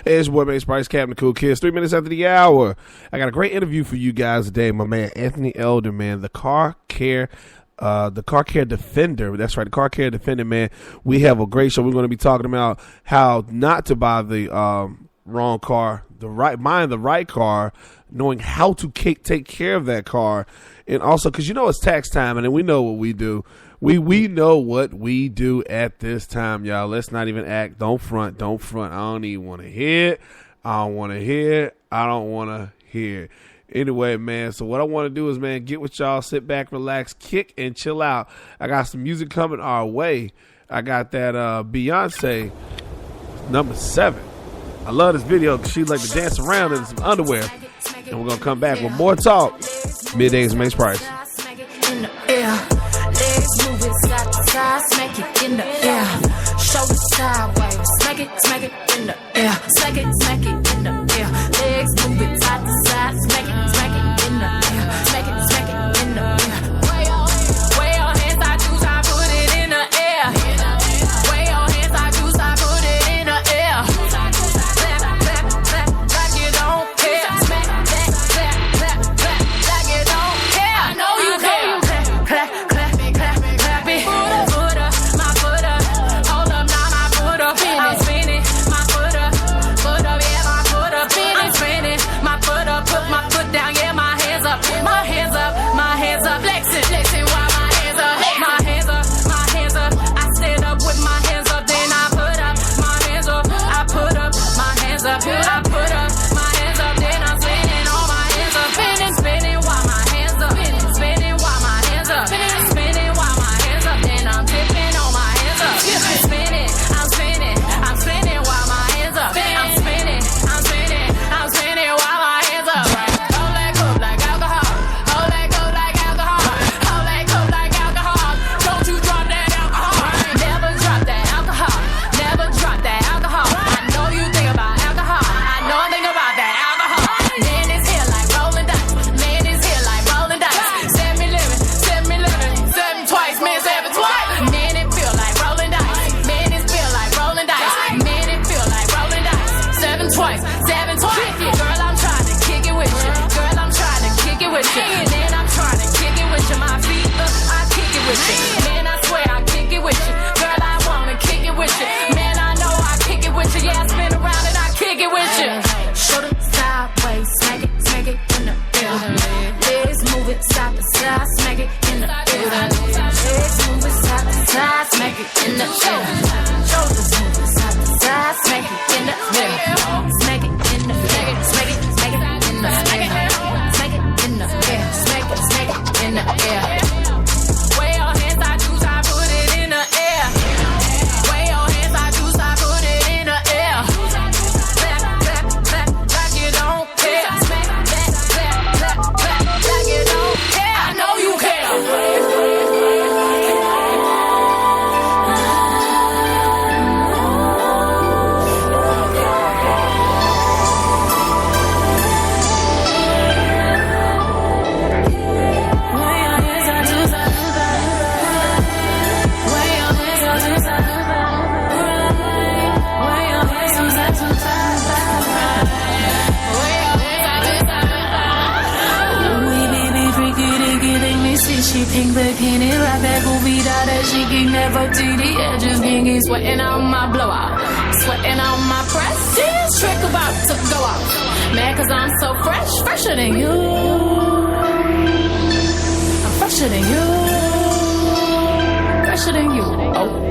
It's your boy, Mace Price, Captain Cool Kids. 3 minutes after the hour. I got a great interview for you guys today. My man, Anthony Elder, man, the car care defender. That's right, the car care defender, man. We have a great show. We're going to be talking about how not to buy the wrong car, buying the right car, knowing how to take care of that car, and also because it's tax time, and then we know what we do. We know what we do at this time, y'all. Let's not even act. Don't front. I don't even want to hear it. I don't want to hear it. I don't want to hear it. Anyway, man, so what I want to do is, man, get with y'all, sit back, relax, kick, and chill out. I got some music coming our way. I got that Beyonce, number 7. I love this video because she like to dance around in some underwear. And we're going to come back with more talk. Middays, Mace Price. Legs moving side to side, smack it in the air. Shoulders sideways, smack it in the air. Smack it in the air. Legs moving side to side, smack it in the air. Smack it in the air. Way your hands, I choose, I put it in the air. Way your hands, I choose, I put it in the air. Clap, like you don't care. Smack, clap, like you don't care. I know you care. Clap. Man, I swear I kick it with you. Girl, I wanna kick it with you. Man, I know I kick it with you. Yeah, I spin around and I kick it with you. Shoulder sideways, smack it in the air. Legs moving side to side, smack it in the air. Legs moving side to side, smack it in the air. Shoulders moving side to side, smack it in the air. Smack it in the air. Smack it in the air. Smack it in the air. Smack it in the air. Pink bikini, right back over that she can never see the edges. Pinky sweating on my blowout, sweating on my press. This trick about to go off. Mad cause I'm so fresh, fresher than you. I'm fresher than you, fresher than you. Oh.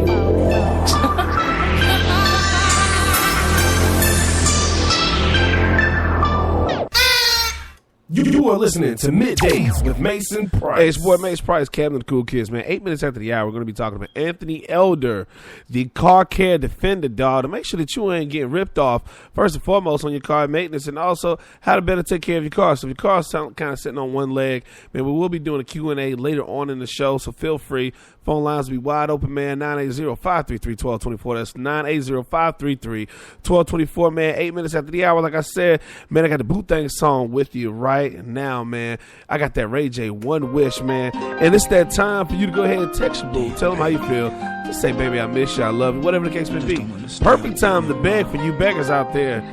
You are listening to Middays with Mason Price. Hey, it's your boy Mace Price, Captain Cool Kids, man. 8 minutes after the hour, we're going to be talking about Anthony Elder, the car care defender, dog, to make sure that you ain't getting ripped off, first and foremost, on your car maintenance, and also how to better take care of your car. So if your car's kind of sitting on one leg, man, we will be doing a Q&A later on in the show, so feel free. Phone lines will be wide open, man. 980-533-1224. That's 980-533-1224, man. 8 minutes after the hour, like I said, man, I got the Boot Thing song with you right now, man. I got that Ray J, One Wish, man. And it's that time for you to go ahead and text your boo. Tell them how you feel. Just say, baby, I miss you, I love you, whatever the case may be. Perfect time to beg for you beggars out there.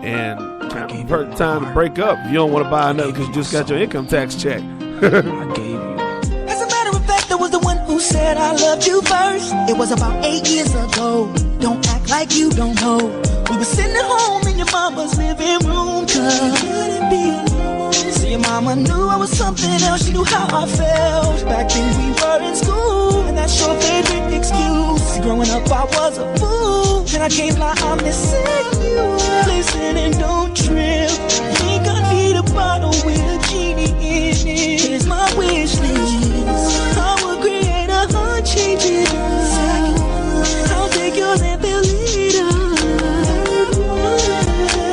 and kind of perfect time to break up. You don't want to buy another because you just got your income tax check. I gave you. As a matter of fact, I was the one who said I loved you first. It was about 8 years ago. Don't act like you don't know. We were sitting at home in your mama's living room, 'cause I couldn't be alone. See, your mama knew I was something else. She knew how I felt. Back then we were in school, and that's your favorite excuse. See, growing up I was a fool, and I can't lie, I'm missing you. Listen and don't trip. Think I need a bottle with a genie in it. Here's my wish list. I would create a heart changing love. I'll take yours and fill it up.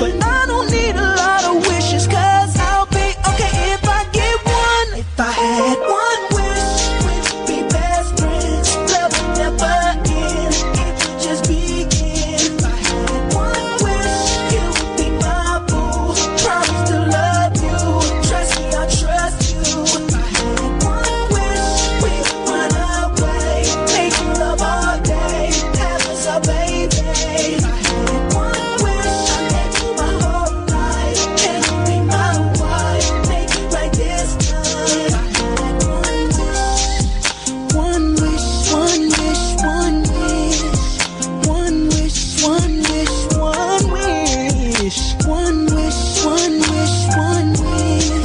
But I don't need a lot of wishes, 'cause I'll be okay if I get one. If I had one wish, we'd be best friends. Love would never end. It would just begin. If I had one wish, you would be my boo. Promise to love you. Trust me, I'll trust you. If I had one wish, we'd run away. Make love all day. Have us a baby. If I had one wish, I'd let you my whole life. And you'd be my wife. Make it right this time. If I had one wish, one wish, one wish, one wish. One wish, one wish, one wish. One wish, one wish, one wish.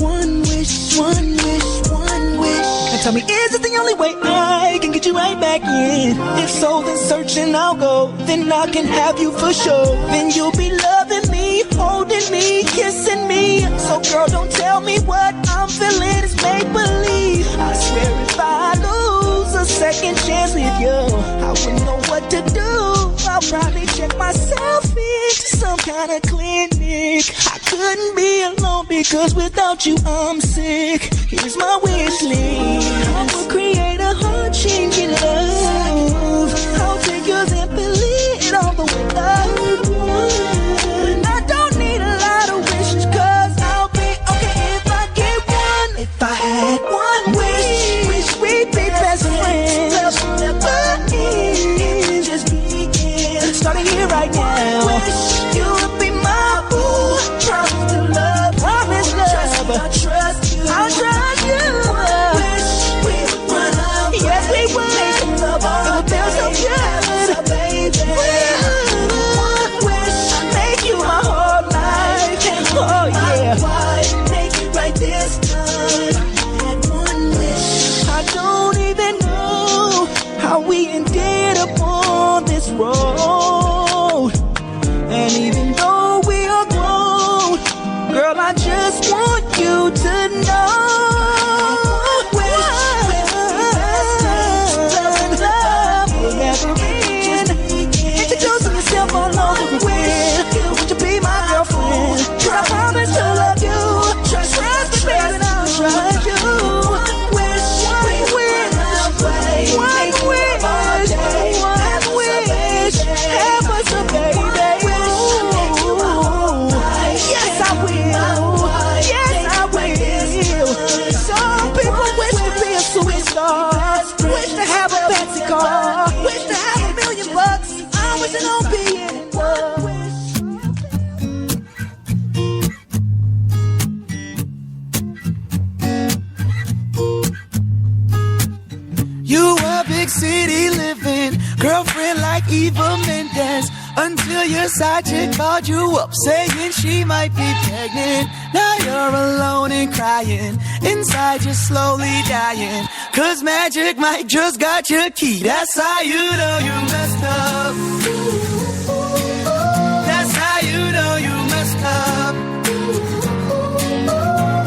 One wish, one wish, one wish. And tell me, is it the only way I can get you right back in? If so, then searching I'll go. Then I can have you for sure. Then you'll be loving me, holding me, kissing me. So girl, don't tell me what I'm feeling is make believe. I swear if I lose a second chance with you, I wouldn't know what to do. I'll probably check myself into some kind of clinic. I couldn't be alone because without you I'm sick. Here's my wish list. I will create a heart-changing love. I'll take yours and fill it all the way up. And I don't need a lot of wishes, 'cause I'll be okay if I get one. If I had one wish we'd be best friends. Love will never end. Just begin. Starting here right now. Wish you would be my boo. Promise to love. Promise love. I trust you. I'll trust you. Wish we would run away. Yes, we would. Make love all it would feel so good. Baby. One wish. I'll make you my whole life. Oh yeah. Make it right this time. And one wish. I don't even know how we ended up on this road. And even though we are grown, girl, I just want you to know. Love will never end. Introducing yourself all over the world. Would you be my girlfriend? 'Cause I promise to love you. Trust me, baby, and I'll trust you. One wish, one wish, one wish, one wish. Have us a baby. Yes, I will. Yes, I will. Some people wish to be a superstar. Wish to have a fancy car. Wish to have $1 million. I'm wishing on being in love. You were big city living, girlfriend like Eva Mendes, until your side chick called you up saying she might be pregnant. Now you're alone and crying, inside you're slowly dying, 'cause magic might just got your key. That's how you know you messed up. That's how you know you messed up.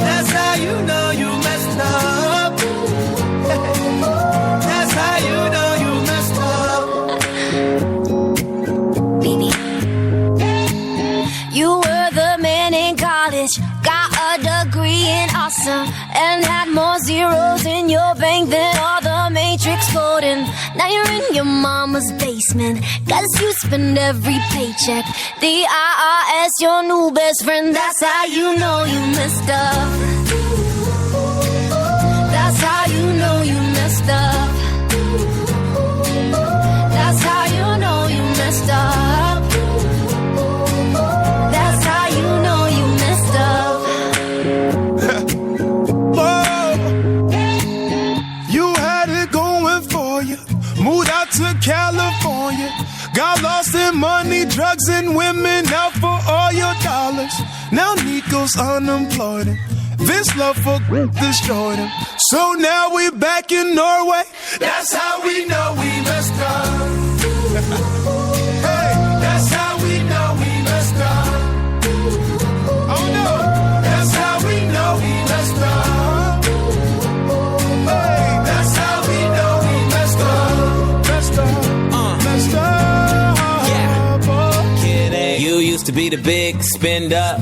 That's how you know you messed up. That's how you know you messed up. You were the man in college, got a degree in awesome, and had more zeros in your bank than all the Matrix coding. Now you're in your mama's basement, 'cause you spend every paycheck. The IRS, your new best friend. That's how you know you messed up. That's how you know you messed up. That's how you know you messed up. lost in money, drugs, and women out for all your dollars. Now Nico's unemployed and this love for destroyed him. So now we back in Norway. That's how we know we messed up. Hey, that's how we know we messed up. Oh no, that's how we know we messed up. Hey, that's how we know we messed up. Messed up, messed up. You used to be the big spender,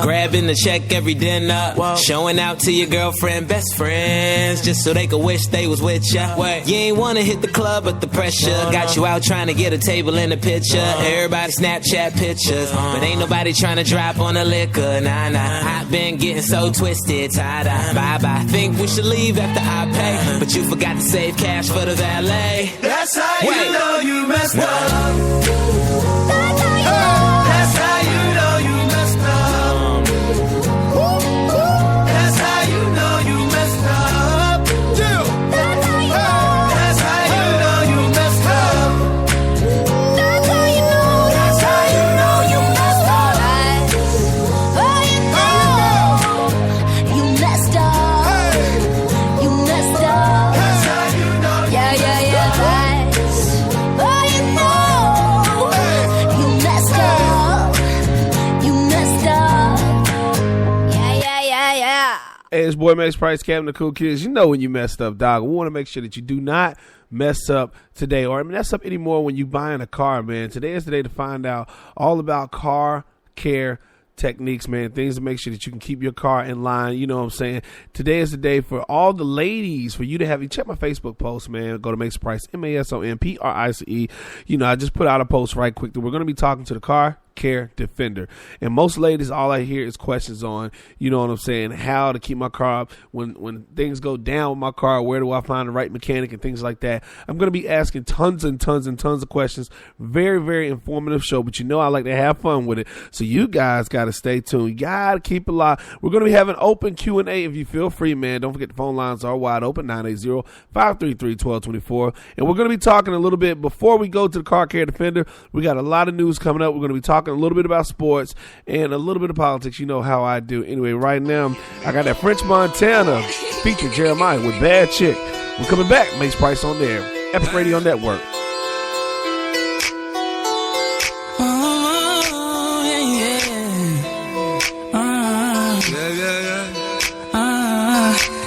grabbing the check every dinner, showing out to your girlfriend, best friends, just so they could wish they was with ya. You ain't wanna hit the club, but the pressure got you out trying to get a table in the picture. Everybody Snapchat pictures, but ain't nobody trying to drop on the liquor. Nah, I've been getting so twisted, tie-dye, bye-bye. Think we should leave after I pay, but you forgot to save cash for the valet. That's how you know you messed up. That's how you know you messed up. That's how you know you messed up. That's how you know you messed up. That's how you know you messed up. Oh, you know you messed up. You messed up. That's how you know. Yeah. Oh, you know you messed up. You messed up. Yeah. Hey, it's boy Max Price, Captain the Cool Kids. You know when you messed up, dog. We want to make sure that you do not mess up today or mess up anymore when you buying a car, man. Today is the day to find out all about car care techniques, man, things to make sure that you can keep your car in line. You know what I'm saying? Today is the day for all the ladies, for you to have, you check my Facebook post, man. Go to Mason Price, MASONPRICE. You know, I just put out a post right quick that we're going to be talking to the car care defender, and most ladies, all I hear is questions on, you know what I'm saying, how to keep my car up when things go down with my car. Where do I find the right mechanic and things like that. I'm going to be asking tons and tons and tons of questions. Very, very informative show, but you know I like to have fun with it, so you guys got to stay tuned. You got to keep it live. We're going to be having open Q&A. If you feel free, man, don't forget the phone lines are wide open, 980-533-1224, and we're going to be talking a little bit before we go to the car care defender. We got a lot of news coming up. We're going to be talking a little bit about sports and a little bit of politics. You know how I do. Anyway, right now, I got that French Montana featuring Jeremiah with Bad Chick. We're coming back. Mace Price on there. Epic Radio Network.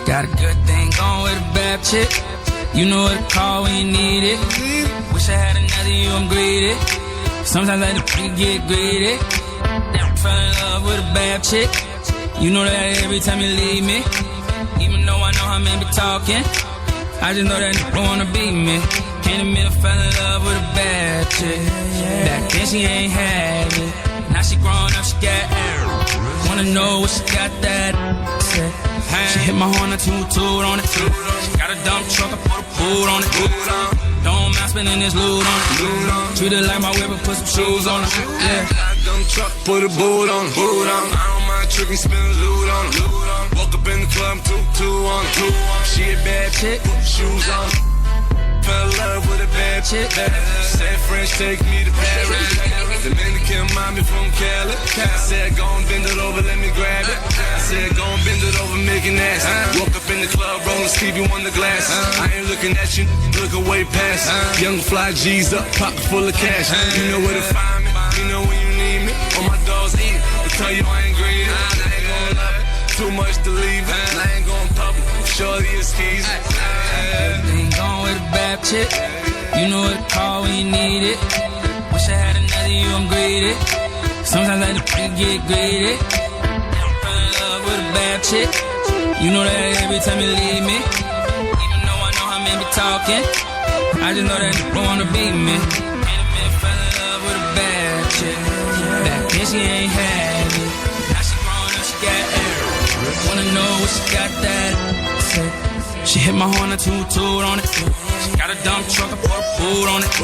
Got a good thing going with a bad chick. You know what to call when you need it. Wish I had another you, I'm greedy. Sometimes I get greedy. Now fell in love with a bad chick. You know that every time you leave me. Even though I know how men be talking, I just know that don't wanna be me. Can't admit I fell in love with a bad chick. Back then she ain't had it. Now she grown up, she got air. Wanna know what she got that shit. She hit my horn, I toot on it. She got a dump truck, I put a boot on it. Don't mind spending this loot on it. Treat it like my whip and put some shoes on it. Yeah. Dumb truck, put a boot on it. I don't mind tricking, spend loot on it. Woke up in the club, two on it. She a bad chick, put shoes on it. Fell in love with a bad chick. Said French, take me to Paris. Dominican mommy from Cali. I said, go and bend it over, let me grab it. I said, go and bend it over, make it nasty. Woke up in the club, rolling Stevie Wonder glass. I ain't looking at you, look away past. Young fly G's up, pocket full of cash. You know where to find me, you know when you need me. All my dogs eat, I tell you I ain't greedy. I ain't gonna love it, too much to leave it. I ain't gonna pop it, shorty is keys. Everything going with a bad chick. You know what to call when you need it. Wish I had another you, I'm greedy. Sometimes I get greedy. Fell in love with a bad chick. You know that every time you leave me. Even though I know how men be talking, I just know that you don't wanna be me. Can't admit I fell in love with a bad chick. Back then she ain't had it. Now she grown up, she got air. Wanna know what she got that shit. She hit my horn, I toot on it. She got a dump truck, I put a boot on it.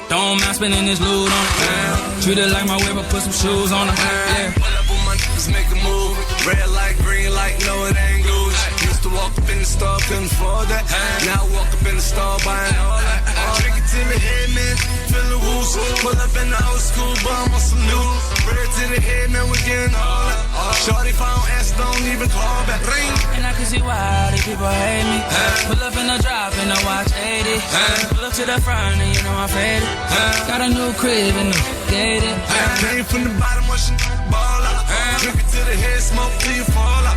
Don't mind spending this loot on it. Treat it like my whip, I put some shoes on it. Yeah. Pull up on my niggas, make a move. Red light, green light, no it ain't Gucci. Used to walk up in the store, couldn't afford that. Now I walk up in the store, buying all that. Drink it till the head, man, feel the woos. Pull up in the old school, bum on some new. Bread to the head, man, we getting all that. Shorty phone, ass don't even call back. Ring. And I can see why these people hate me. Pull up in the drop and I watch 80. Pull up to the front and you know I'm faded. Got a new crib and new gated. Came from the bottom, watching ball out. Drink it to the head, smoke till you fall out.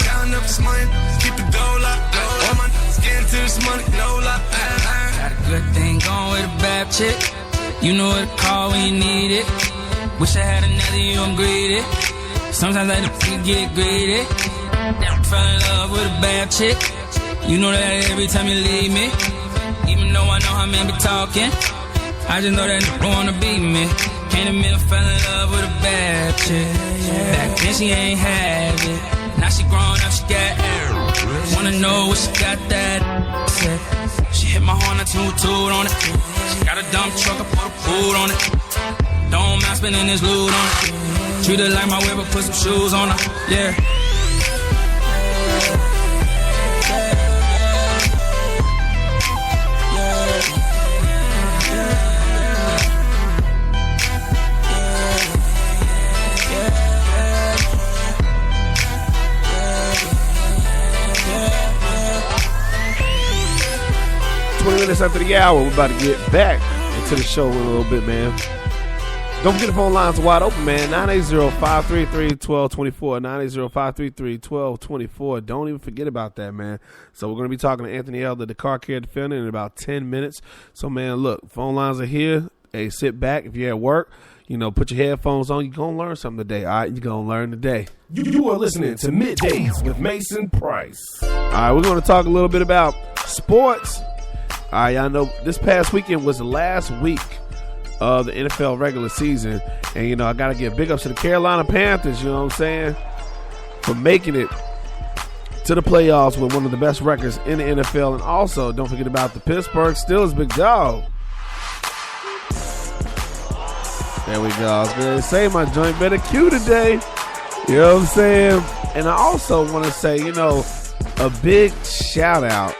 Counting up this money, keep it dough out. All my niggas getting to this money, no lie. Got a good thing going with a bad chick. You know what to call when you need it. Wish I had another you, I'm greedy. Sometimes I get greedy. Never fell in love with a bad chick. You know that every time you leave me. Even though I know how men be talking, I just know that they wanna beat me. Can't admit I fell in love with a bad chick. Back then she ain't have it. Now she grown up, she got air. Wanna know what she got that said. She hit my horn, I toot on it. She got a dump truck, I put a food on it. Don't mind spending this loot on it. Treat her like my whip, but put some shoes on her. Yeah. 20 minutes after the hour, we're about to get back into the show in a little bit, man. Don't forget the phone lines are wide open, man. 980-533-1224. 980-533-1224. Don't even forget about that, man. So we're going to be talking to Anthony Elder, the car care defender, in about 10 minutes. So, man, look, phone lines are here. Hey, sit back. If you're at work, you know, put your headphones on. You're going to learn something today, all right? You're going to learn today. You are listening to Middays with Mason Price. All right, we're going to talk a little bit about sports. All right, I know this past weekend was the last week of the NFL regular season. And, you know, I got to give big ups to the Carolina Panthers, you know what I'm saying, for making it to the playoffs with one of the best records in the NFL. And also, don't forget about the Pittsburgh Steelers, big dog. There we go. I was going to say my joint better cue today. You know what I'm saying? And I also want to say, you know, a big shout out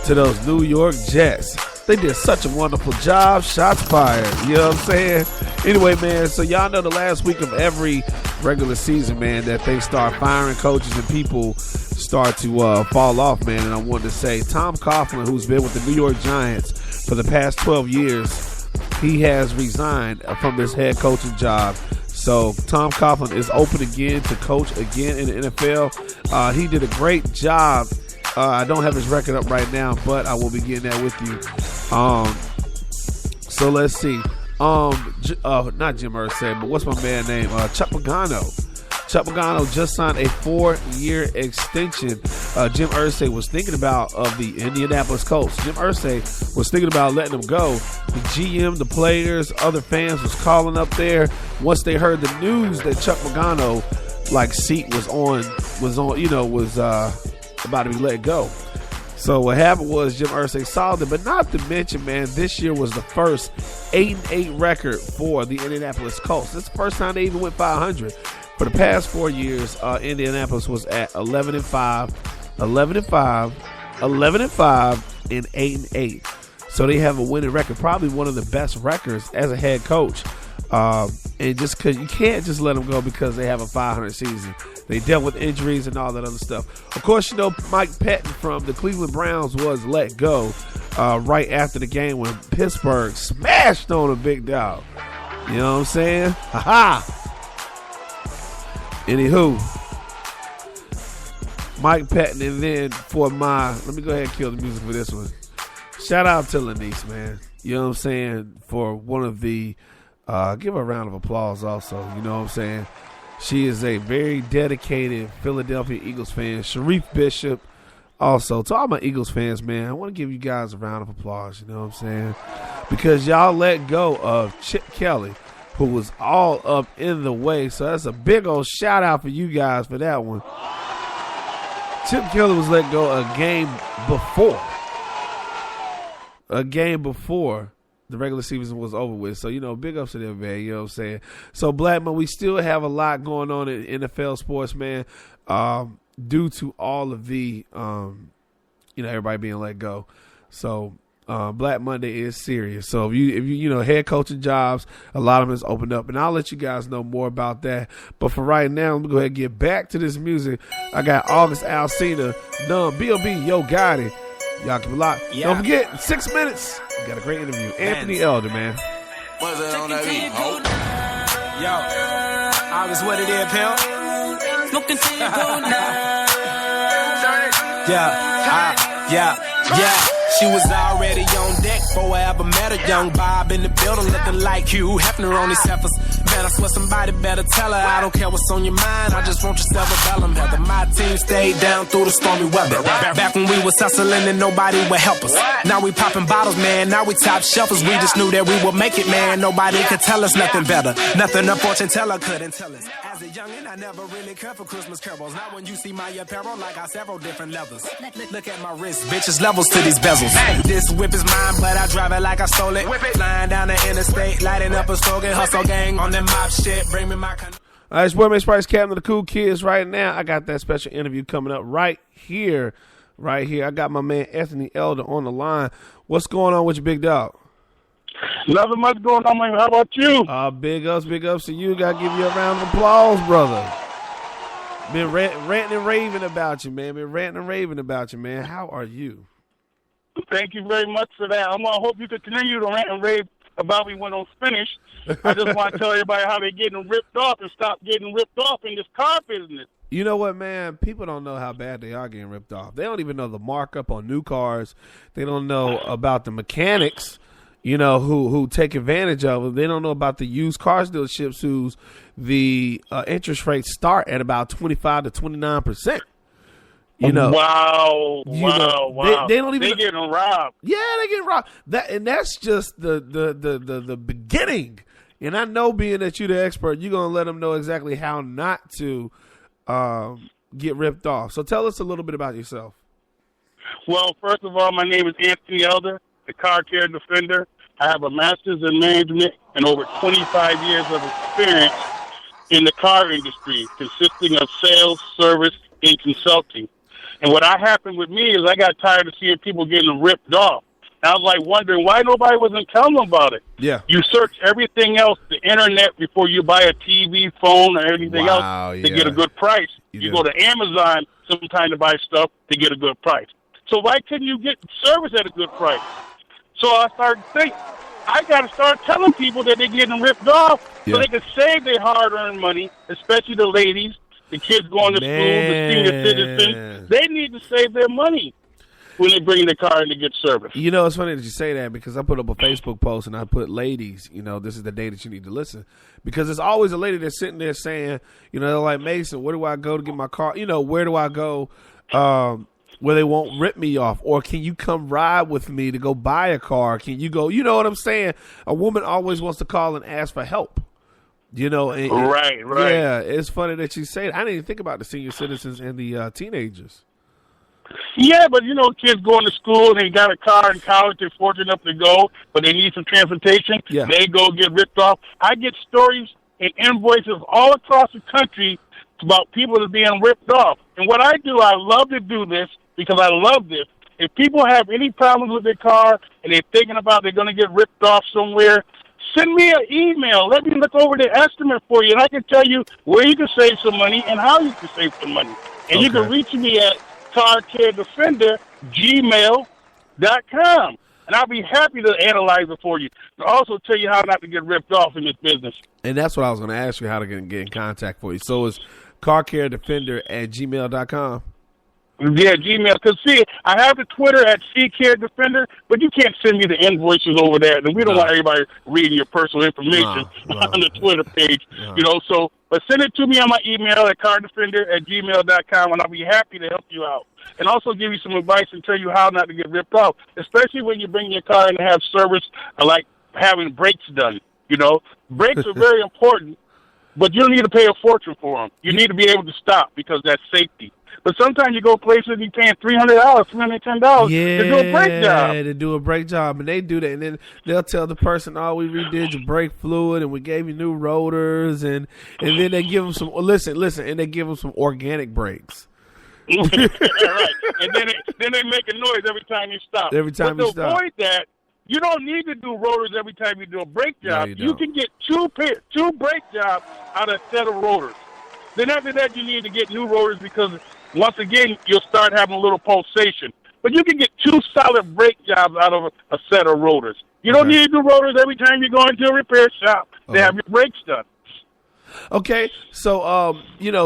to those New York Jets. They did such a wonderful job. Shots fired. You know what I'm saying? Anyway, man, so y'all know the last week of every regular season, man, that they start firing coaches and people start to fall off, man. And I wanted to say Tom Coughlin, who's been with the New York Giants for the past 12 years, he has resigned from his head coaching job. So Tom Coughlin is open again to coach again in the NFL. He did a great job. I don't have his record up right now, but I will be getting that with you. So let's see. Not Jim Irsay, but what's my man name? Chuck Pagano. Chuck Pagano just signed a 4-year extension. Jim Irsay was thinking about of the Indianapolis Colts. Jim Irsay was thinking about letting him go. The GM, the players, other fans was calling up there once they heard the news that Chuck Pagano, like, seat was about to be let go. So what happened was Jim Irsay solved it, but not to mention, man, this year was the first 8-8 record for the Indianapolis Colts. It's the first time they even went 500. For the past 4 years, Indianapolis was at 11-5, 11-5, 11-5, and 8-8. So they have a winning record, probably one of the best records as a head coach. And just because you can't just let them go because they have a 500 season. They dealt with injuries and all that other stuff. Of course, you know, Mike Patton from the Cleveland Browns was let go right after the game when Pittsburgh smashed on a big dog. You know what I'm saying? Ha-ha! Anywho, Mike Patton, and then for let me go ahead and kill the music for this one. Shout out to Lanice, man. You know what I'm saying? For one of the, give her a round of applause also. You know what I'm saying? She is a very dedicated Philadelphia Eagles fan. Sharif Bishop. Also, to all my Eagles fans, man, I want to give you guys a round of applause. You know what I'm saying? Because y'all let go of Chip Kelly, who was all up in the way. So that's a big old shout out for you guys for that one. Chip Kelly was let go a game before the regular season was over with. So, you know, big ups to them, man. You know what I'm saying? So, Blackman, we still have a lot going on in NFL sports, man. due to all of the, everybody being let go. So Black Monday is serious. So if you head coaching jobs, a lot of them is opened up, and I'll let you guys know more about that. But for right now, let me go ahead and get back to this music. I got August Alsina, Numb, B.O.B., Yo Gotti. Y'all keep it locked. Yeah. Don't forget, 6 minutes. We got a great interview. Anthony Elder, man. What's that on that beat? Yo, August, what it is, pimp? Smoking till you go now. Yeah. She was already on deck before I ever met her. Young Bob in the building looking like Hugh Hefner on these heifers. Man, I swear somebody better tell her. I don't care what's on your mind, I just want your cerebellum heather. My team stayed down through the stormy weather. Back when we was hustling and nobody would help us. Now we popping bottles, man, now we top shelfers. We just knew that we would make it, man. Nobody could tell us nothing better. Nothing a fortune teller couldn't tell us. As a youngin', I never really cared for Christmas carols. Now when you see my apparel, I got several different levels. Look at my wrist, bitches, levels to these bezels. This whip is mine, but I drive it like I stole it. Flying down the interstate, lighting up a slogan. Hustle gang on that mob shit. Bring me my. All right, it's Boy Mace Price, Captain of the Cool Kids. Right now, I got that special interview coming up right here. I got my man Anthony Elder on the line. What's going on with you, big dog? Nothing much going on, man. How about you? Big ups to you. Got to give you a round of applause, brother. Been ranting and raving about you, man. How are you? Thank you very much for that. I'm gonna hope you continue to rant and rave about me when I'm finished. I just want to tell everybody how they're getting ripped off and stop getting ripped off in this car business. You know what, man? People don't know how bad they are getting ripped off. They don't even know the markup on new cars. They don't know about the mechanics, who take advantage of it. They don't know about the used cars dealerships whose the interest rates start at about 25 to 29%. Wow. They don't even. They're getting robbed. Yeah, they're getting robbed. That's just the beginning. And I know, being that you're the expert, you're gonna let them know exactly how not to get ripped off. So tell us a little bit about yourself. Well, first of all, my name is Anthony Elder, the car care defender. I have a master's in management and over 25 years of experience in the car industry, consisting of sales, service, and consulting. And what happened with me is I got tired of seeing people getting ripped off. And I was like wondering why nobody wasn't telling them about it. Yeah. You search everything else, the internet, before you buy a TV, phone, or anything else to get a good price. You go to Amazon sometime to buy stuff to get a good price. So why couldn't you get service at a good price? So I started thinking, I got to start telling people that they're getting ripped off so they can save their hard-earned money, especially the ladies, the kids going to school, the senior citizens. They need to save their money when they bring the car in to get service. It's funny that you say that, because I put up a Facebook post and I put, ladies, this is the day that you need to listen. Because there's always a lady that's sitting there saying, they're like, Mason, where do I go to get my car? Where do I go where they won't rip me off? Or can you come ride with me to go buy a car? Can you go? You know what I'm saying? A woman always wants to call and ask for help. Right. Yeah, it's funny that you say that. I didn't even think about the senior citizens and the teenagers. Yeah, but kids going to school and they got a car in college, they're fortunate enough to go, but they need some transportation. Yeah. They go get ripped off. I get stories and invoices all across the country about people that are being ripped off. And what I do, I love to do this because I love this. If people have any problems with their car and they're thinking about they're going to get ripped off somewhere, send me an email. Let me look over the estimate for you, and I can tell you where you can save some money and how you can save some money. And you can reach me at carcaredefender@gmail.com. And I'll be happy to analyze it for you. And also tell you how not to get ripped off in this business. And that's what I was going to ask you, how to get in contact for you. So it's carcaredefender@gmail.com. Yeah, Gmail. Because, see, I have the Twitter at CCareDefender, but you can't send me the invoices over there. And we don't want everybody reading your personal information on the Twitter page. So, but send it to me on my email at carcaredefender@gmail.com, and I'll be happy to help you out. And also give you some advice and tell you how not to get ripped off, especially when you bring your car in to have service, like having brakes done. Brakes are very important, but you don't need to pay a fortune for them. You need to be able to stop because that's safety. But sometimes you go places and you're paying $300, $310 to do a brake job. Yeah, to do a brake job. And they do that. And then they'll tell the person, we redid your brake fluid and we gave you new rotors. And then they give them some, listen, and they give them some organic brakes. Right. And then they make a noise every time you stop. Every time but you to stop. avoid that, you don't need to do rotors every time you do a brake No, job. you You don't. can get two brake jobs out of a set of rotors. Then after that, you need to get new rotors because once again, you'll start having a little pulsation. But you can get two solid brake jobs out of a set of rotors. You don't need to do rotors every time you go into a repair shop to have your brakes done. Okay, so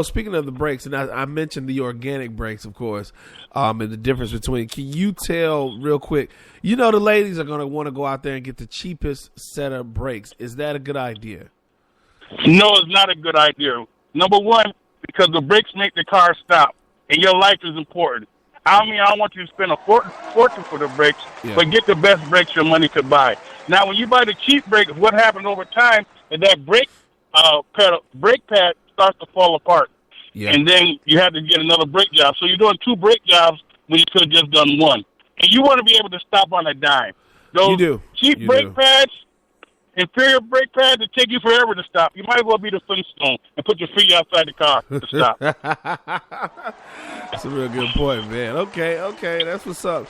speaking of the brakes, and I mentioned the organic brakes, of course, and the difference between. Can you tell real quick? The ladies are going to want to go out there and get the cheapest set of brakes. Is that a good idea? No, it's not a good idea. Number one, because the brakes make the car stop, and your life is important. I don't want you to spend a fortune for the brakes, but get the best brakes your money could buy. Now, when you buy the cheap brakes, what happens over time is that brake pad starts to fall apart. Yeah. And then you have to get another brake job. So you're doing two brake jobs when you could have just done one. And you want to be able to stop on a dime. Those cheap brake pads, inferior brake pads, that take you forever to stop. You might as well be the Flintstone and put your feet outside the car to stop. That's a real good point, man. Okay, that's what's up.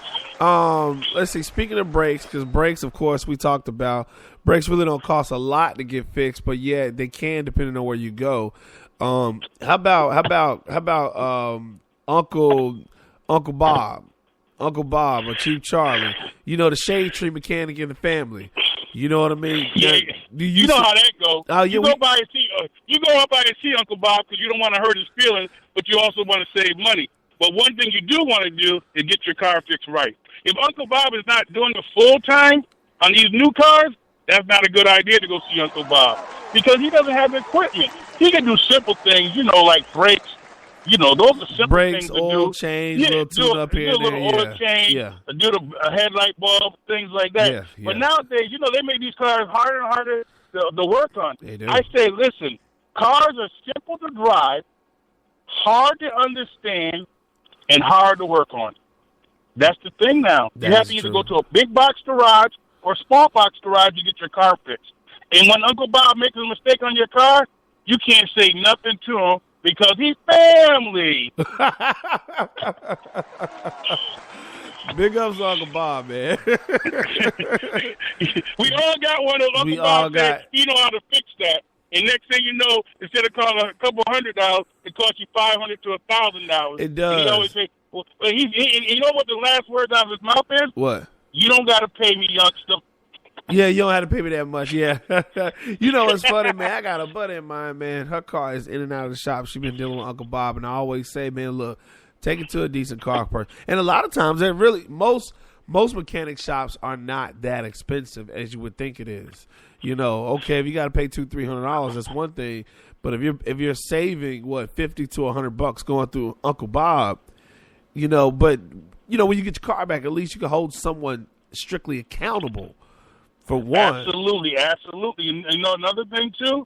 Let's see. Speaking of brakes, because brakes, of course, we talked about. Brakes really don't cost a lot to get fixed, but yeah, they can depending on where you go. How about Uncle Bob, or Chief Charlie? The shade tree mechanic in the family. You know what I mean? Yeah, you know how that goes. You go by and see Uncle Bob because you don't want to hurt his feelings, but you also want to save money. But one thing you do want to do is get your car fixed right. If Uncle Bob is not doing it full time on these new cars, that's not a good idea to go see Uncle Bob because he doesn't have the equipment. He can do simple things, like brakes. Those are simple brakes, things to oil do. change, little tune up here, do a little oil change, do the headlight bulb, things like that. Yeah. But nowadays, they make these cars harder and harder to work on. They do. I say, listen, cars are simple to drive, hard to understand, and hard to work on. That's the thing now. You have to either go to a big box garage or a small box garage to get your car fixed. And when Uncle Bob makes a mistake on your car, you can't say nothing to him because he's family. Big ups to Uncle Bob, man. We all got one of Uncle Bob said he know how to fix that. And next thing you know, instead of costing a couple $100, it costs you $500 to $1,000. It does. And he always say, you know what the last words out of his mouth is? What? You don't got to pay me, youngster. Yeah, you don't have to pay me that much, yeah. It's funny, man. I got a buddy of mine, man. Her car is in and out of the shop. She's been dealing with Uncle Bob, and I always say, man, look, take it to a decent car person. And a lot of times, most mechanic shops are not that expensive as you would think it is. Okay, if you got to pay $200-$300, that's one thing. But if you're saving $50 to $100 going through Uncle Bob, but when you get your car back, at least you can hold someone strictly accountable for one. Absolutely. And another thing too,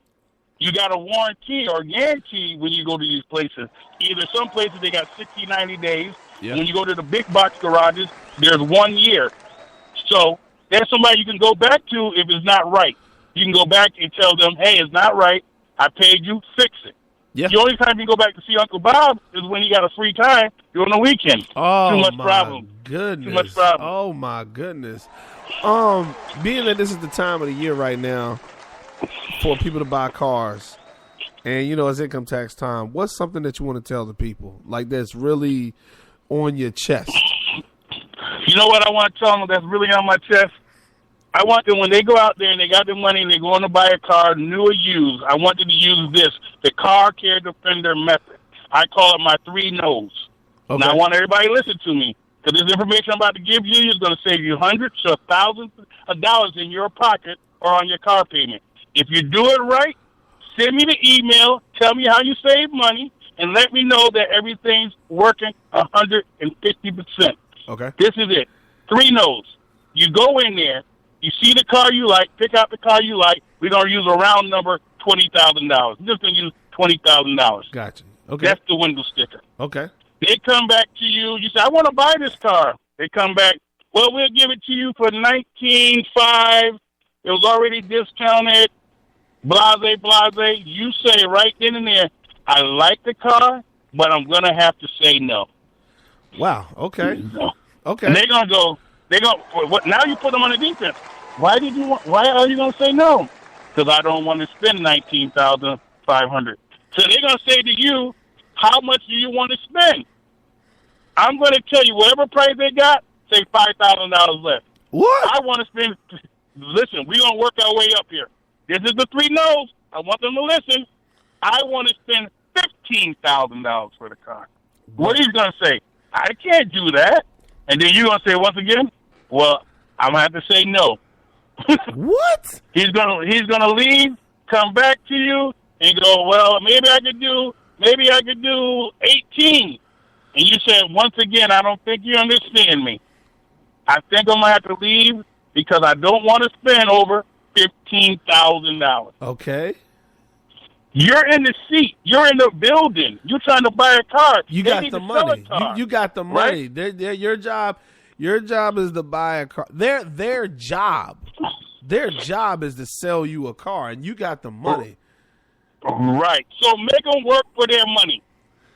you got a warranty or guarantee when you go to these places. Either some places they got 60, 90 days. Yeah. When you go to the big box garages, there's 1 year. So there's somebody you can go back to if it's not right. You can go back and tell them, hey, it's not right. I paid you, fix it. Yeah. The only time you go back to see Uncle Bob is when you got a free time during the weekend. Oh, Too much problem. Goodness. Too much problem. Oh, my goodness. Being that this is the time of the year right now for people to buy cars, and, it's income tax time, what's something that you want to tell the people, like that's really on your chest? You know what I want to tell them that's really on my chest? I want them, when they go out there and they got their money and they're going to buy a car, new or used, I want them to use this, the Car Care Defender method. I call it my 3 no's. Okay. Now, I want everybody to listen to me, because this information I'm about to give you is going to save you hundreds to thousands of dollars in your pocket or on your car payment. If you do it right, send me the email, tell me how you save money, and let me know that everything's working 150%. Okay. This is it. 3 no's. You go in there, you see the car you like, pick out the car you like. We're going to use a round number, $20,000. We're just going to use $20,000. Gotcha. Okay. That's the window sticker. Okay. They come back to you. You say, I want to buy this car. They come back, well, we'll give it to you for $19,500. It was already discounted. Blase. You say right then and there, I like the car, but I'm going to have to say no. Wow. Okay. Okay. And they're gonna go. What? Now you put them on the defense. Why are you gonna say no? Because I don't want to spend $19,500. So they're gonna say to you, how much do you want to spend? I'm gonna tell you whatever price they got. Say $5,000 less. What? I want to spend. Listen, we're gonna work our way up here. This is the 3 no's. I want them to listen. I want to spend $15,000 for the car. What are you gonna say? I can't do that. And then you're gonna say once again, well, I'm gonna have to say no. What? He's gonna leave, come back to you, and go, well, maybe I could do 18. And you said, once again, I don't think you understand me. I think I'm gonna have to leave because I don't want to spend over $15,000. Okay. You're in the seat. You're in the building. You're trying to buy a car. You They got need the to sell money. a car, You got the money. right? Your job is to buy a car. Their job is to sell you a car, and you got the money. Right. So make them work for their money.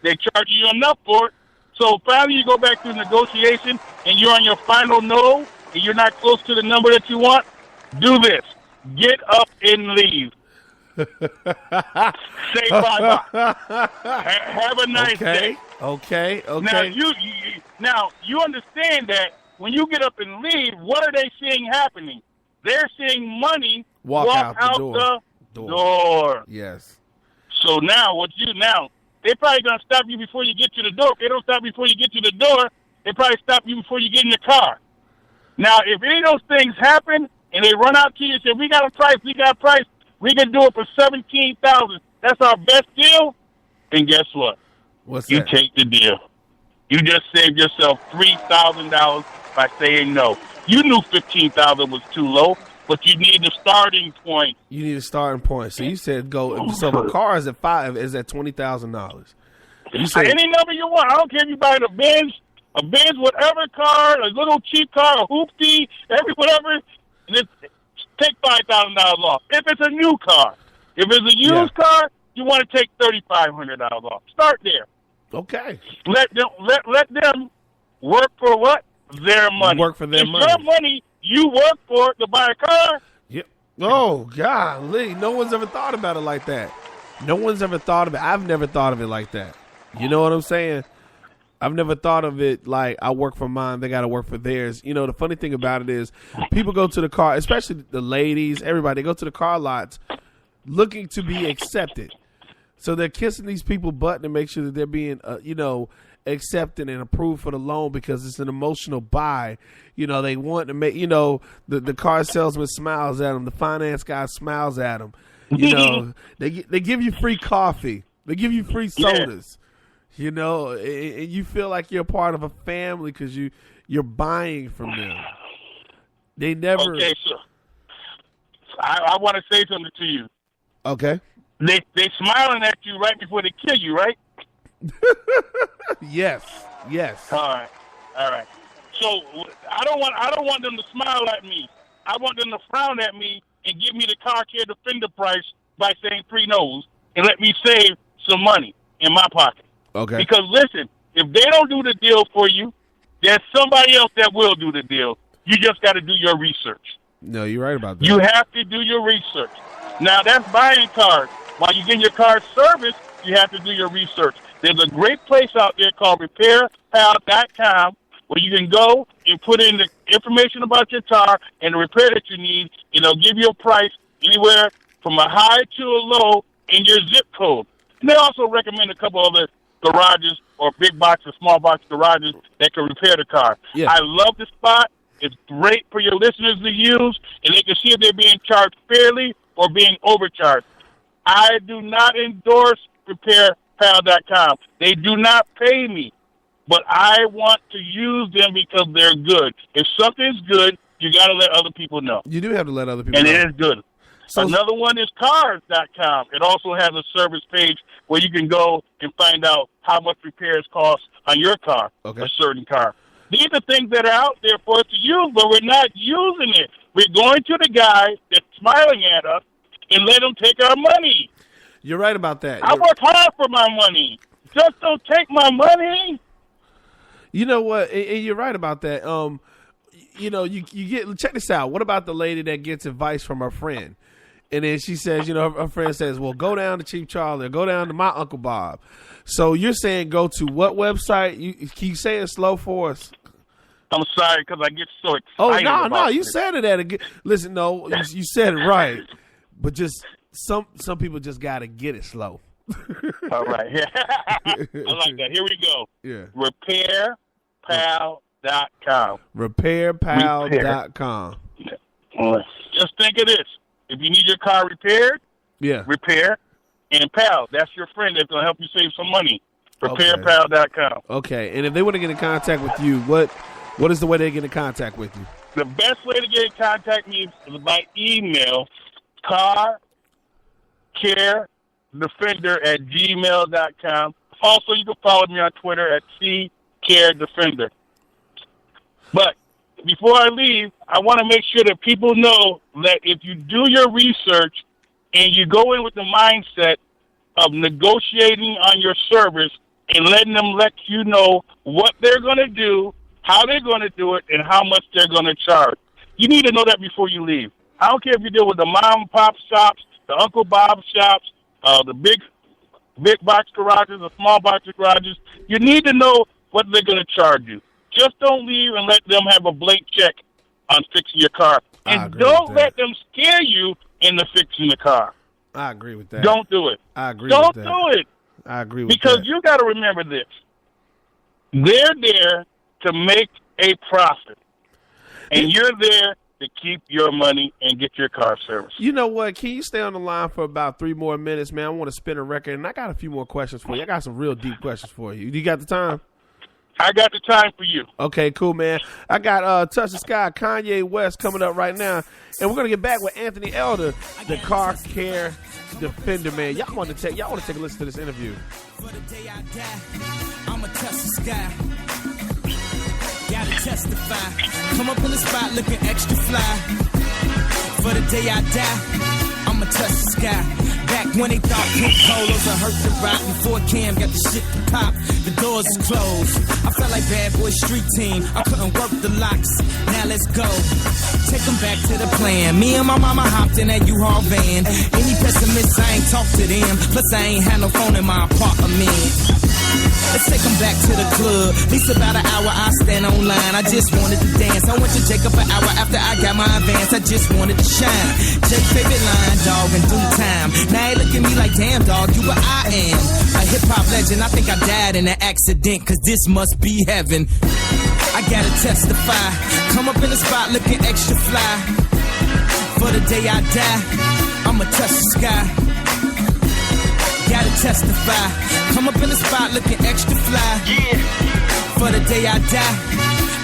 They charge you enough for it. So finally you go back to negotiation, and you're on your final no, and you're not close to the number that you want. Do this. Get up and leave. Say bye-bye. Have a nice day. Okay. Now you understand that when you get up and leave, what are they seeing happening? They're seeing money Walk out the door. Yes. So now they're probably gonna stop you before you get to the door. If they don't stop before you get to the door, they probably stop you before you get in the car. Now, if any of those things happen and they run out to you and say, we got a price, we can do it for $17,000. That's our best deal. And guess what? What's you that? take the deal. You just saved yourself $3,000 by saying no. You knew $15,000 was too low, but you need the starting point. You need a starting point. So you said go. So the car is at $20,000. You said Any number you want. I don't care if you buy a Benz, whatever car, a little cheap car, a hoopty, whatever. Just take $5,000 off. If it's a new car, if it's a used car, you want to take $3,500 off. Start there. Okay. Let them work for what? Their money. Work for their money. Your money. You work for it to buy a car. Yep. Oh, golly. No one's ever thought about it like that. No one's ever thought of it. I've never thought of it like that. You know what I'm saying? I've never thought of it like I work for mine, they got to work for theirs. You know, the funny thing about it is people go to the car, especially the ladies, everybody, they go to the car lots looking to be accepted. So they're kissing these people butt to make sure that they're being, accepted and approved for the loan because it's an emotional buy. You know, they want to make, the car salesman smiles at them. The finance guy smiles at them. You know, they give you free coffee. They give you free sodas. You know, and you feel like you're part of a family because you're buying from them. They never. Okay, sir. I want to say something to you. Okay. They smiling at you right before they kill you, right? Yes. All right. So I don't want them to smile at me. I want them to frown at me and give me the car care defender price by saying 3 no's and let me save some money in my pocket. Okay. Because listen, if they don't do the deal for you, there's somebody else that will do the deal. You just got to do your research. No, you're right about that. You have to do your research. Now, that's buying cars. While you're getting your car serviced, you have to do your research. There's a great place out there called RepairPal.com where you can go and put in the information about your car and the repair that you need, and they'll give you a price anywhere from a high to a low in your zip code. And they also recommend a couple other garages or big box or small box garages that can repair the car. Yeah. I love the spot. It's great for your listeners to use, and they can see if they're being charged fairly or being overcharged. I do not endorse RepairPal.com. They do not pay me, but I want to use them because they're good. If something's good, you got to let other people know. You do have to let other people know. And know. it is good. So, another one is Cars.com. It also has a service page where you can go and find out how much repairs cost on your car, a certain car. These are things that are out there for us to use, but we're not using it. We're going to the guy that's smiling at us and let him take our money. You're right about that. I work hard for my money. Just don't take my money. You know what? And you're right about that. You know, you get, check this out. What about the lady that gets advice from her friend? And then she says, you know, her friend says, well, go down to Chief Charlie or go down to my Uncle Bob. So you're saying go to what website? Can you say it slow for us? I'm sorry because I get so excited. Oh, no, you it. said it at a good. Listen, no, you said it right. But just some people just got to get it slow. All right. I like that. Here we go. Yeah. RepairPal.com. RepairPal.com. Just think of this. If you need your car repaired, repair, and Pal, that's your friend that's going to help you save some money. RepairPal.com. Okay. And if they want to get in contact with you, what is the way they get in contact with you? The best way to get in contact with me is by email, carcaredefender@gmail.com. Also, you can follow me on Twitter at ccaredefender. But before I leave, I want to make sure that people know that if you do your research and you go in with the mindset of negotiating on your service and letting them let you know what they're going to do, how they're going to do it, and how much they're going to charge. You need to know that before you leave. I don't care if you deal with the mom and pop shops, the Uncle Bob shops, the big box garages, the small box garages. You need to know what they're going to charge you. Just don't leave and let them have a blank check on fixing your car. And don't let them scare you into fixing the car. I agree with that. Don't do it. I agree with that. Don't do it. I agree with because that. You got to remember this. They're there to make a profit. And you're there to keep your money and get your car serviced. You know what? Can you stay on the line for about 3 more minutes, man? I want to spin a record, and I got a few more questions for you. I got some real deep questions for you. You got the time? I got the time for you. Okay, cool, man. I got Touch the Sky, Kanye West coming up right now. And we're going to get back with Anthony Elder, the car care defender, man. Y'all want to take a listen to this interview. For the day I die, I'ma touch the sky. Gotta testify. Come up in the spot looking extra fly. For the day I die, I'ma touch the sky. Back when they thought pink polos would hurt the rock. Before Cam got the shit to pop, the doors is closed. I felt like Bad Boy Street Team. I couldn't work the locks. Now let's go. Take them back to the plan. Me and my mama hopped in that U-Haul van. Any pessimists, I ain't talk to them. Plus, I ain't had no phone in my apartment. Let's take them back to the club. At least about an hour I stand online. I just wanted to dance. I went to Jacob an hour after I got my advance. I just wanted to shine. Jake favorite line, dog, in due time. Now they look at me like, damn, dog, you what I am. A hip-hop legend. I think I died in an accident, cause this must be heaven. I gotta testify. Come up in the spot looking extra fly. For the day I die, I'ma touch the sky. Gotta testify. Come up in the spot looking extra fly. Yeah. For the day I die,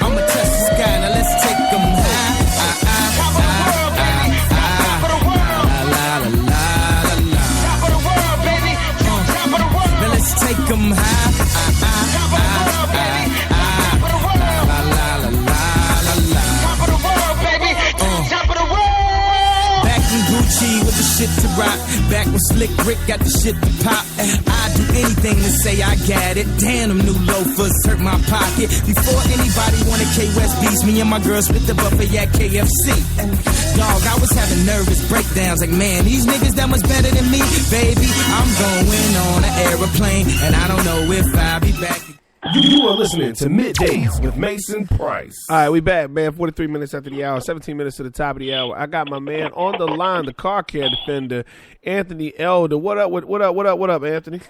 I'ma touch the sky. Now let's take them high. Top of the world, baby. Top of the world. La la la la la. Top of the world, baby. Top of the world. Now let's take them high. Top of the world, baby. Top of the world. La la la la la. Top of the world, baby. Top of the world. Back in Gucci with the shit to rock. Back when Slick Rick got the shit to pop. I'd do anything to say I got it. Damn, them new loafers hurt my pocket. Before anybody wanted K-West beats, me and my girl split the buffet at KFC. Dog, I was having nervous breakdowns. Like, man, these niggas that much better than me. Baby, I'm going on an aeroplane, and I don't know if I'll be back. You are listening to Middays with Mason Price. All right, we back, man. 43 minutes after the hour, 17 minutes to the top of the hour. I got my man on the line, the car care defender, Anthony Elder. What up, Anthony?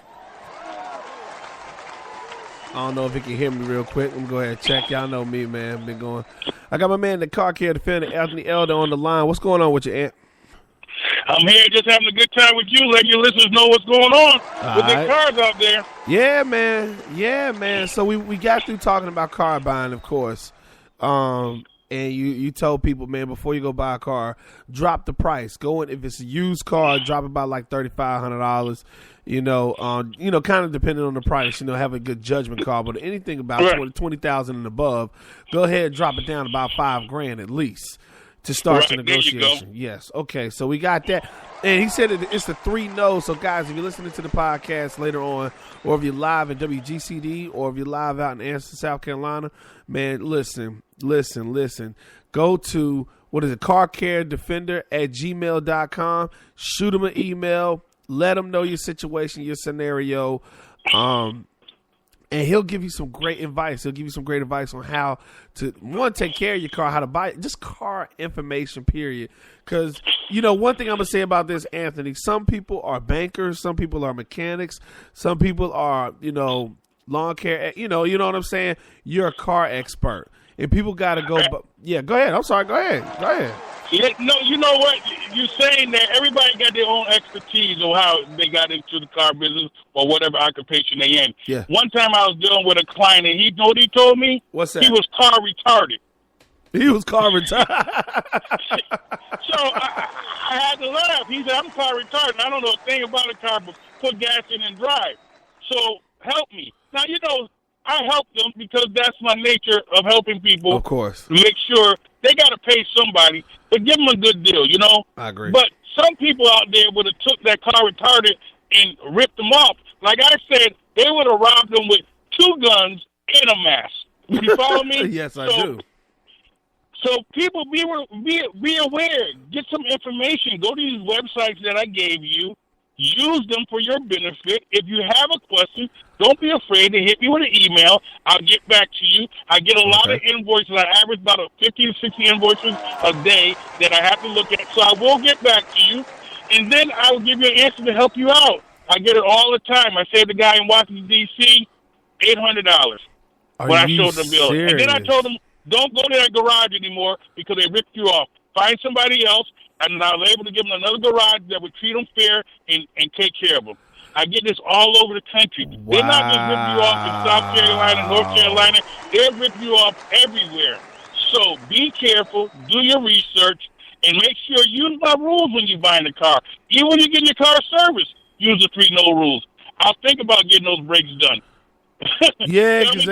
I don't know if he can hear me real quick. Let me go ahead and check. Y'all know me, man. Been going. I got my man, the car care defender, Anthony Elder, on the line. What's going on with you, Ant? I'm here just having a good time with you, letting your listeners know what's going on with their cars out there. Yeah, man. So we got through talking about car buying, of course. And you told people, man, before you go buy a car, drop the price. Go in, if it's a used car, drop about like $3,500. You know, kind of depending on the price. You know, have a good judgment call. But anything about $20,000 and above, go ahead and drop it down about $5,000 at least. to start the Right, there you go. negotiation. Yes. Okay. So we got that. And he said it's the 3 no's. So guys, if you're listening to the podcast later on, or if you're live in WGCD, or if you're live out in Anderson, South Carolina, man, listen. Go to, carcaredefender@gmail.com. Shoot them an email. Let them know your situation, your scenario. And he'll give you some great advice. He'll give you some great advice on how to, one, take care of your car, how to buy it, just car information, period. Because, one thing I'm going to say about this, Anthony, some people are bankers, some people are mechanics, some people are, lawn care, you know what I'm saying? You're a car expert. And people got to go, yeah, go ahead. I'm sorry, go ahead. Yeah, no, you know what? You're saying that everybody got their own expertise on how they got into the car business or whatever occupation they in. Yeah. One time I was dealing with a client, and he know what he told me? What's that? He was car retarded. He was car retarded. So I had to laugh. He said, I'm car retarded. I don't know a thing about a car, but put gas in and drive. So help me. Now, I help them because that's my nature of helping people. Of course. To make sure they got to pay somebody, but give them a good deal, I agree. But some people out there would have took that car retarded and ripped them off. Like I said, they would have robbed them with 2 guns and a mask. You follow me? Yes, I do. So people be aware. Get some information. Go to these websites that I gave you. Use them for your benefit. If you have a question, don't be afraid to hit me with an email. I'll get back to you. I get a lot of invoices. I average about 50 to 60 invoices a day that I have to look at. So I will get back to you, and then I will give you an answer to help you out. I get it all the time. I saved a guy in Washington, D.C., $800 when I showed them the bill. Serious? And then I told them, don't go to that garage anymore because they ripped you off. Find somebody else. And I was able to give them another garage that would treat them fair and take care of them. I get this all over the country. Wow. They're not just ripping you off in South Carolina, North Carolina. They're ripping you off everywhere. So be careful, do your research, and make sure you use my rules when you're buying a car. Even when you get your car serviced, use the 3 no rules. I'll think about getting those brakes done. Yeah, because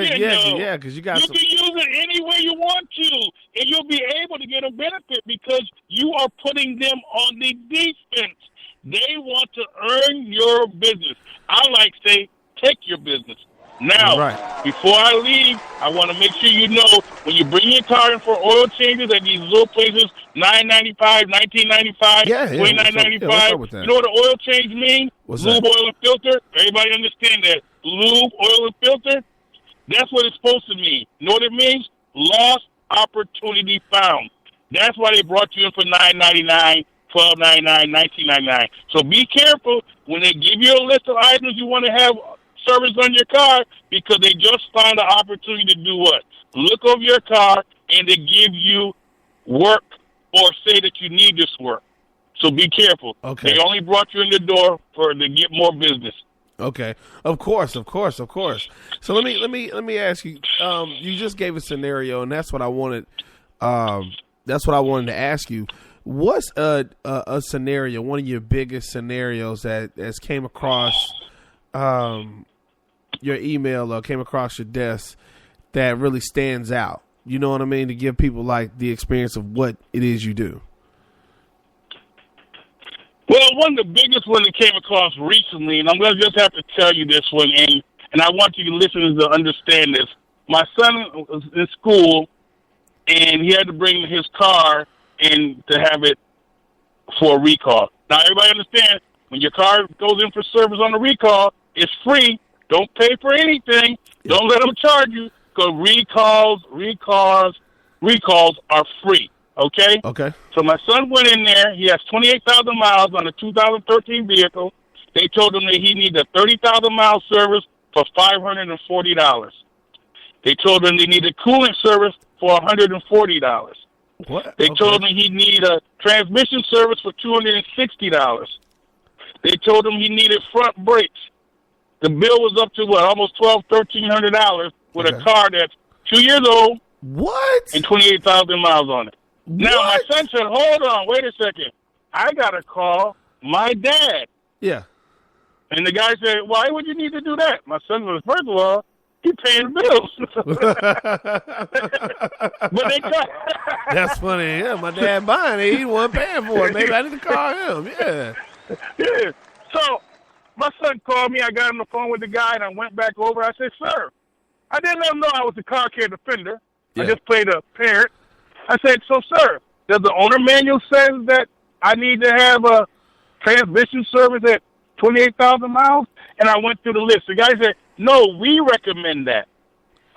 you got you can use it any way you want to, and you'll be able to get a benefit because you are putting them on the defense. They want to earn your business. I like to say, take your business. Now, before I leave, I want to make sure you know when you bring your car in for oil changes at these little places, $9.95, $19.95, $29.95. You know what an oil change means? Lube, oil, and filter. Everybody understand that. Lube, oil, and filter. That's what it's supposed to mean. You know what it means? Lost opportunity found. That's why they brought you in for $9.99, $12.99, $19.99. So be careful when they give you a list of items you want to have service on your car because they just find an opportunity to do what? Look over your car and to give you work or say that you need this work. So be careful. Okay. They only brought you in the door to get more business. Okay, of course. So let me ask you. You just gave a scenario, and that's what I wanted. That's what I wanted to ask you. What's a scenario? One of your biggest scenarios that has came across your email or came across your desk that really stands out? You know what I mean? To give people like the experience of what it is you do. Well, one of the biggest ones that came across recently, and I'm going to just have to tell you this one, and I want you listeners to understand this. My son was in school, and he had to bring his car in to have it for a recall. Now, everybody understand, when your car goes in for service on a recall, it's free. Don't pay for anything. Yeah. Don't let them charge you, because recalls are free. Okay? Okay. So my son went in there. He has 28,000 miles on a 2013 vehicle. They told him that he needs a 30,000-mile service for $540. They told him they needed coolant service for $140. What? They told him he needed a transmission service for $260. They told him he needed front brakes. The bill was up to, almost $1,300 with a car that's 2 years old. What? And 28,000 miles on it. Now, my son said, hold on, wait a second. I got to call my dad. Yeah. And the guy said, why would you need to do that? My son said, first of all, He paying bills. But they got. That's funny. Yeah, my dad buying it. He wasn't paying for it. Maybe I need to call him. Yeah. Yeah. So my son called me. I got on the phone with the guy, and I went back over. I said, "Sir, I didn't let him know I was a car care defender. Yeah. I just played a parent." I said, "So, sir, does the owner manual says that I need to have a transmission service at 28,000 miles?" And I went through the list. The guy said, "No, we recommend that."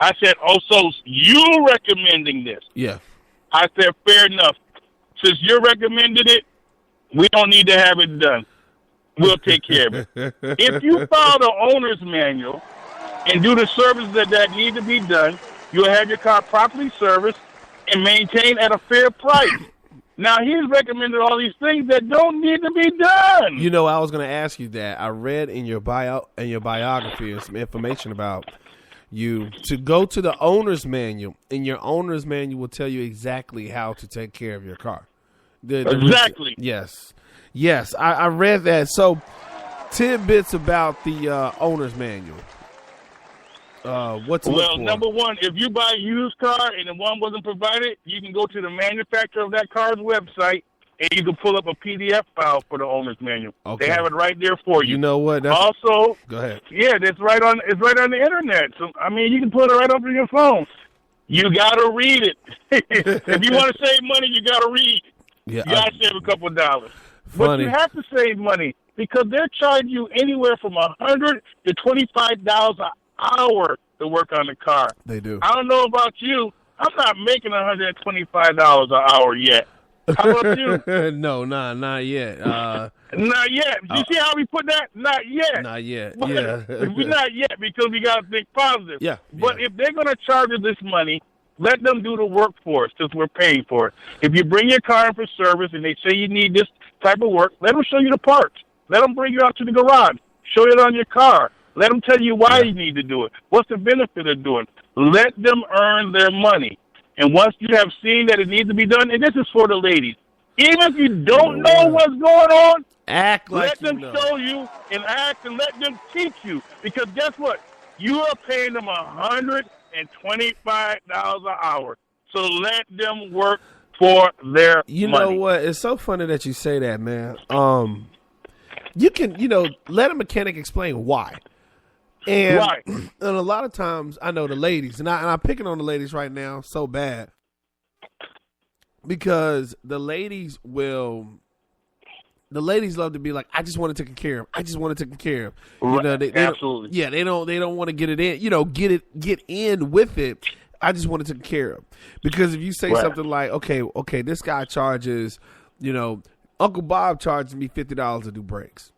I said, "Oh, so you recommending this?" Yeah. I said, "Fair enough. Since you recommended it, we don't need to have it done. We'll take care of it." If you follow the owner's manual and do the services that need to be done, you'll have your car properly serviced and maintained at a fair price. Now, he's recommended all these things that don't need to be done. You know, I was going to ask you that. I read in your biography and some information about you to go to the owner's manual, and your owner's manual will tell you exactly how to take care of your car. Exactly. Yes. Yes, I read that. So, tidbits about the owner's manual. What's Well, number one, if you buy a used car and the one wasn't provided, you can go to the manufacturer of that car's website and you can pull up a PDF file for the owner's manual. Okay. They have it right there for you. You know what? Also, go ahead. Yeah, it's right on the internet. So I mean, you can put it right up on your phone. You gotta read it. If you want to save money, you gotta read. Yeah, you gotta save a couple of dollars. Funny. But you have to save money because they're charging you anywhere from $100 to $25 an hour to work on the car. They do. I don't know about you. I'm not making $125 an hour yet. How about you? No, not yet. Not yet. You see how we put that? Not yet. Not yet. But Yeah. we're not yet because we got to think positive. Yeah. But if they're going to charge us this money, let them do the work for us since we're paying for it. If you bring your car in for service and they say you need this type of work, let them show you the parts. Let them bring you out to the garage. Show it on your car. Let them tell you why you need to do it. What's the benefit of doing it? Let them earn their money. And once you have seen that it needs to be done, and this is for the ladies, even if you don't know what's going on, act like let them you know. show you and act and let them teach you. Because guess what? You are paying them $125 an hour. So let them work for their You money. know what? It's so funny that you say that, man. You can, let a mechanic explain why. And, Right. And a lot of times, I know the ladies, and I'm picking on the ladies right now so bad, because the ladies love to be like, I just want it taken care of. I just want it taken care of. They Absolutely. Yeah, they don't want to get it in. Get in with it. I just want it taken care of. Because if you say something like, okay, this guy charges, Uncle Bob charges me $50 to do brakes.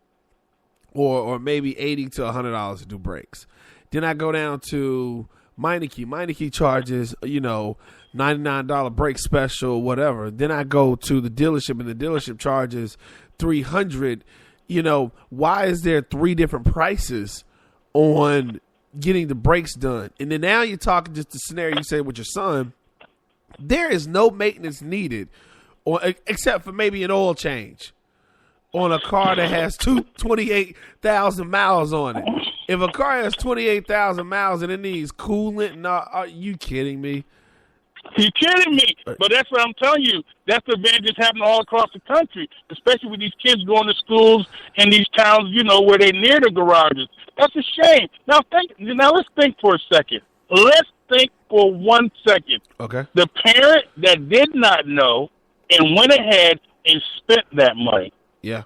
Or maybe $80 to $100 to do brakes. Then I go down to Meineke. Meineke charges, $99 brake special, whatever. Then I go to the dealership, and the dealership charges $300. Why is there three different prices on getting the brakes done? And then now you're talking just the scenario you say with your son. There is no maintenance needed, except for maybe an oil change on a car that has 28,000 miles on it. If a car has 28,000 miles and it needs coolant, are you kidding me? You're kidding me. But that's what I'm telling you. That's the advantage that's happening all across the country, especially with these kids going to schools in these towns, where they're near the garages. That's a shame. Now let's think for a second. Let's think for 1 second. Okay. The parent that did not know and went ahead and spent that money. Yeah.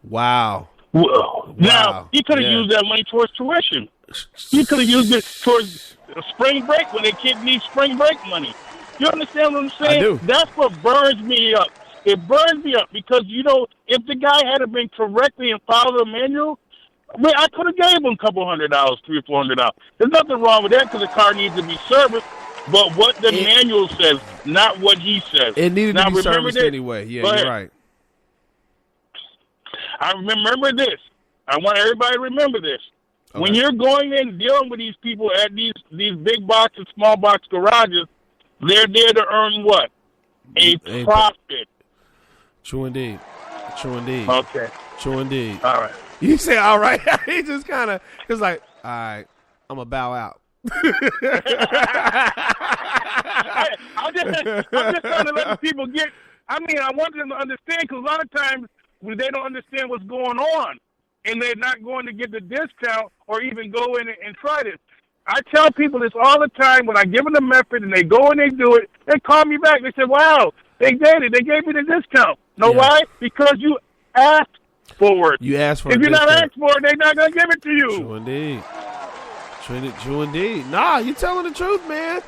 Wow. Now, he could have used that money towards tuition. He could have used it towards spring break when their kid needs spring break money. You understand what I'm saying? I do. That's what burns me up. It burns me up because, if the guy had been correctly and followed the manual, I could have gave him a couple $100, $300 or $400. There's nothing wrong with that because the car needs to be serviced. But what the manual says, not what he says. It needed to be serviced anyway. Yeah, you're right. I remember this. I want everybody to remember this. Okay. When you're going in dealing with these people at these big box and small box garages, they're there to earn what? A profit. True indeed. True indeed. Okay. True indeed. All right. You say all right. He just kind of, it's like, all right. I'm gonna bow out. I'm just trying to let the people get. I mean, I want them to understand because a lot of times they don't understand what's going on, and they're not going to get the discount or even go in and try this. I tell people this all the time when I give them the method and they go and they do it. They call me back. They say, "Wow, they did it. They gave me the discount." Know why? Because you asked for it. You asked for it. If you're not asked for it, they're not going to give it to you. True indeed. True indeed. Nah, you telling the truth, man.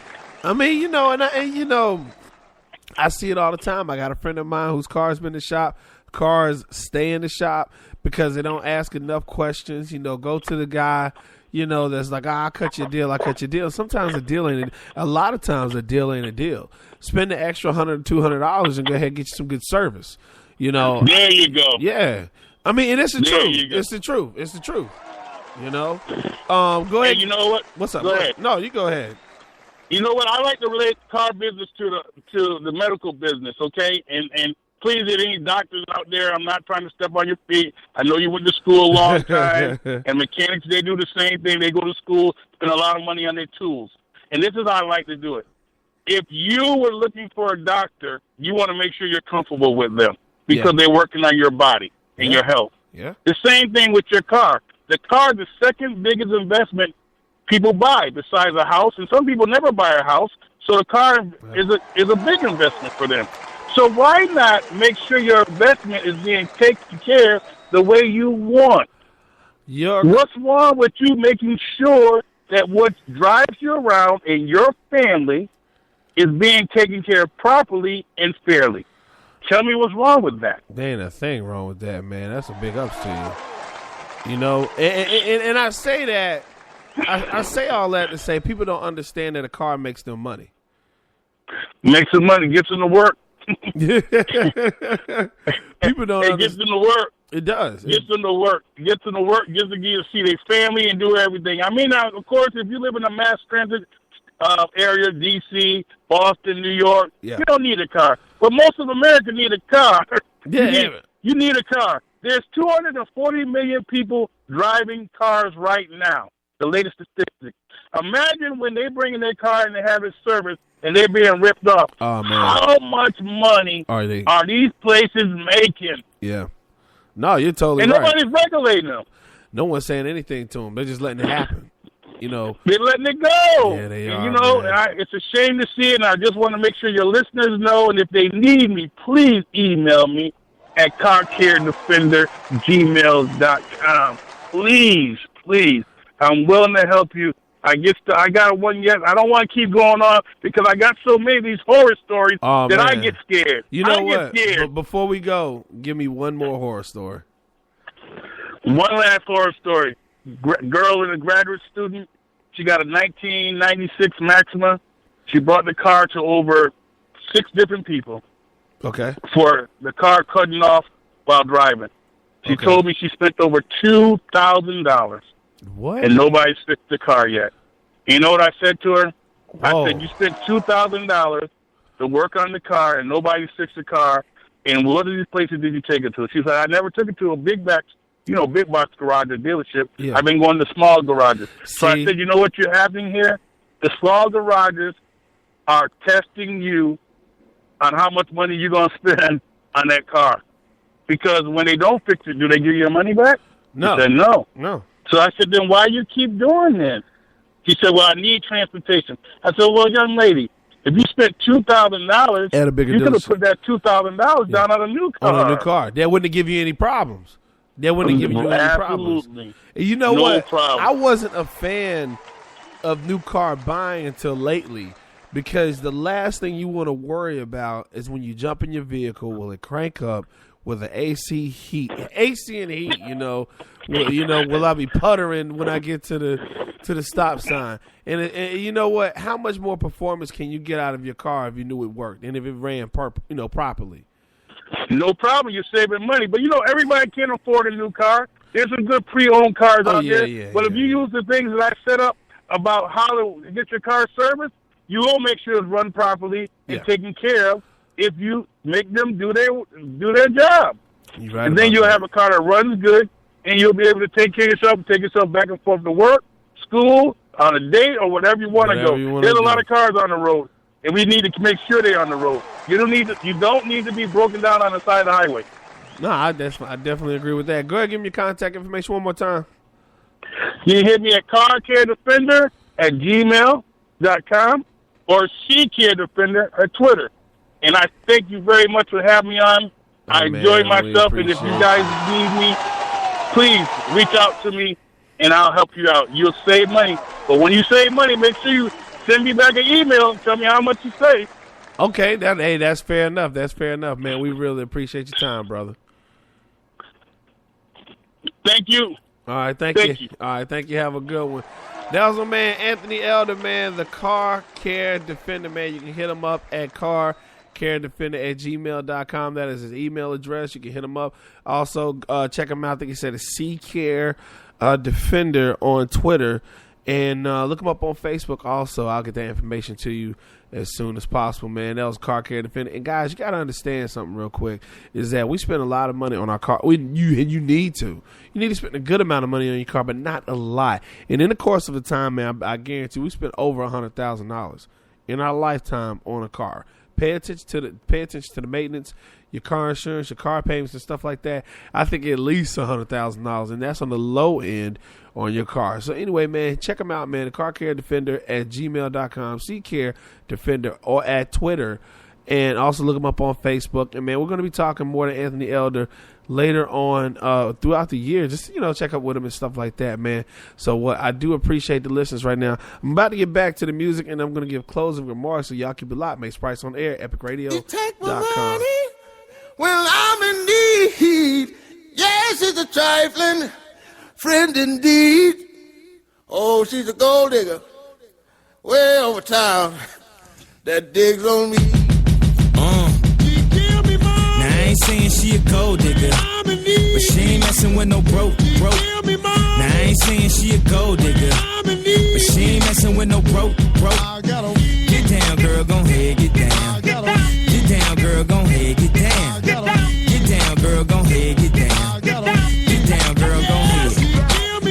I mean, you know, I see it all the time. I got a friend of mine whose car's been in the shop. Cars stay in the shop because they don't ask enough questions. You know, go to the guy, you know, that's like, I'll cut your deal. Sometimes a deal ain't a lot of times a deal ain't a deal. Spend the extra $100, $200 and go ahead and get you some good service. You know. There you go. Yeah. I mean, and it's the truth. It's the truth. It's the truth. You know. Go ahead. Hey, you know what? What's up? Go ahead. No, you go ahead. You know what? I like to relate the car business to the medical business, okay? And please, if any doctors out there, I'm not trying to step on your feet. I know you went to school a long time, and mechanics, they do the same thing. They go to school, spend a lot of money on their tools. And this is how I like to do it. If you were looking for a doctor, you want to make sure you're comfortable with them because they're working on your body and your health. Yeah. The same thing with your car. The car is the second biggest investment people buy besides a house, and some people never buy a house, so the car is a big investment for them. So why not make sure your investment is being taken care of the way you want? What's wrong with you making sure that what drives you around and your family is being taken care of properly and fairly? Tell me what's wrong with that. There ain't a thing wrong with that, man. That's a big ups to you. You know, and I say that, I say all that to say people don't understand that a car makes them money. Makes them money, gets them to work. People don't. It gets them to work. It does. Gets them to work. Gets them to work. Gets them to see their family and do everything. I mean, now, of course, if you live in a mass transit area, D.C., Boston, New York, you don't need a car. But most of America need a car. You need a car. There's 240 million people driving cars right now, the latest statistics. Imagine when they bring in their car and they have it serviced and they're being ripped off. Oh, man. How much money are these places making? Yeah. No, you're totally right. And right. nobody's regulating them. No one's saying anything to them. They're just letting it happen. You know. They're letting it go. Yeah, they are. You know, it's a shame to see it, and I just want to make sure your listeners know, and if they need me, please email me at carcaredefender@gmail.com. Please. I'm willing to help you. I got one yet. I don't want to keep going on because I got so many of these horror stories that I get scared. You know what? But before we go, give me one more horror story. One last horror story. Girl and a graduate student. She got a 1996 Maxima. She brought the car to over 6 different people. Okay. For the car cutting off while driving. She told me she spent over $2,000. What? And nobody's fixed the car yet. You know what I said to her? I said, you spent $2,000 to work on the car and nobody's fixed the car. And what of these places did you take it to? She said, I never took it to a big box garage or dealership. Yeah. I've been going to small garages. So I said, you know what you're having here? The small garages are testing you on how much money you're going to spend on that car. Because when they don't fix it, do they give you your money back? No. She said, no. No. So I said, then why you keep doing this? She said, well, I need transportation. I said, well, young lady, if you spent $2,000, at a bigger you could have put that $2,000 down on a new car. On a new car. That wouldn't have given you any problems. That wouldn't have given you any problems. And you know what? Problem. I wasn't a fan of new car buying until lately because the last thing you want to worry about is when you jump in your vehicle, will it crank up with an AC and heat, you know, will I be puttering when I get to the stop sign? And you know what? How much more performance can you get out of your car if you knew it worked and if it ran properly? No problem. You're saving money. But, everybody can't afford a new car. There's some good pre-owned cars out there. But if you use the things that I set up about how to get your car serviced, you will make sure it's run properly and taken care of if you make them do their job. Right, and then you'll have a car that runs good, and you'll be able to take care of yourself, take yourself back and forth to work, school, on a date or whatever you want to go. There's a lot of cars on the road, and we need to make sure they're on the road. You don't need to be broken down on the side of the highway. No, I definitely agree with that. Go ahead, give me your contact information one more time. You can hit me at carcaredefender@gmail.com or SheCareDefender at Twitter. And I thank you very much for having me on. I enjoy myself, and if you guys need me, please reach out to me, and I'll help you out. You'll save money. But when you save money, make sure you send me back an email and tell me how much you save. Okay, that's fair enough. That's fair enough, man. We really appreciate your time, brother. Thank you. All right, thank you. All right, thank you. Have a good one. That was my man, Anthony Elder, man, the Car Care Defender, man. You can hit him up at carcaredefender@gmail.com. That is his email address. You can hit him up. Also, check him out. I think he said it's C-Care Defender on Twitter. And look him up on Facebook also. I'll get that information to you as soon as possible, man. That was Car Care Defender. And, guys, you got to understand something real quick, is that we spend a lot of money on our car. You need to. You need to spend a good amount of money on your car, but not a lot. And in the course of the time, man, I guarantee we spent over $100,000 in our lifetime on a car. Pay attention to the maintenance, your car insurance, your car payments, and stuff like that. I think at least $100,000, and that's on the low end on your car. So anyway, man, check them out, man. The Car Care Defender at gmail.com, C-Care Defender, or at Twitter, and also look them up on Facebook. And man, we're going to be talking more to Anthony Elder later on throughout the year. Just, check up with him and stuff like that, man. So what I do appreciate the listeners right now. I'm about to get back to the music, and I'm going to give closing remarks, so y'all keep it locked. Mace Price on air, epicradio.com. Well, I'm in need. Yes, it's a trifling friend indeed. Oh, she's a gold digger way over town that digs on me. Now I ain't saying she a gold digger, but she ain't messing with no broke. Now I ain't saying she a gold digger, but she ain't messing with no broke. Get down, girl, gon' ahead, get down. Get down, girl, gon' ahead, get down. Get down, girl, gon' ahead, get down. Get down, girl, gon' ahead.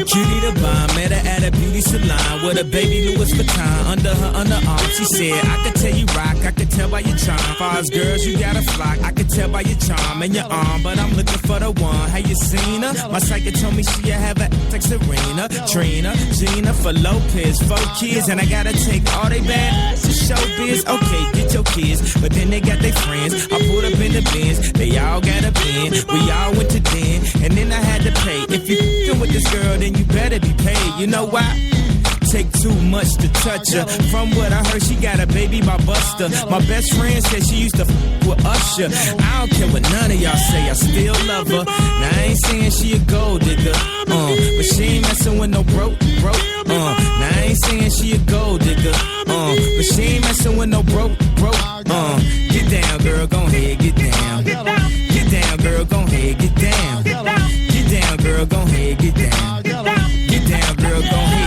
Cutie the bomb, met her at a beauty salon with a baby Louis Vuitton under her underarm. She said, I could tell you rock, I could tell by your charm. Far as girls, you got a flock, I could tell by your charm and your arm. But I'm looking for the one, have you seen her? My psychic told me she'll have a like Serena, Trina, Gina, for Lopez, 4 kids. And I gotta take all they bad to showbiz. Okay, get your kids, but then they got their friends. I pulled up in the Benz, they all got a bin. We all went to den, and then I had to pay. If you f***ing with this girl, then you better be paid. You know why? Take too much to touch her. From what I heard, she got a baby by Buster. My best friend said she used to f*** with Usher. I don't care what none of y'all say, I still love her. Now I ain't saying she a gold digger, but she ain't messing with no broke. Now I ain't saying she a gold digger, but she ain't messing with no broke. Get down, girl, gon' ahead, get down. Get down, girl, gon' ahead, get down. Get down, girl, gon' ahead, get down. Get down, girl, gon' ahead.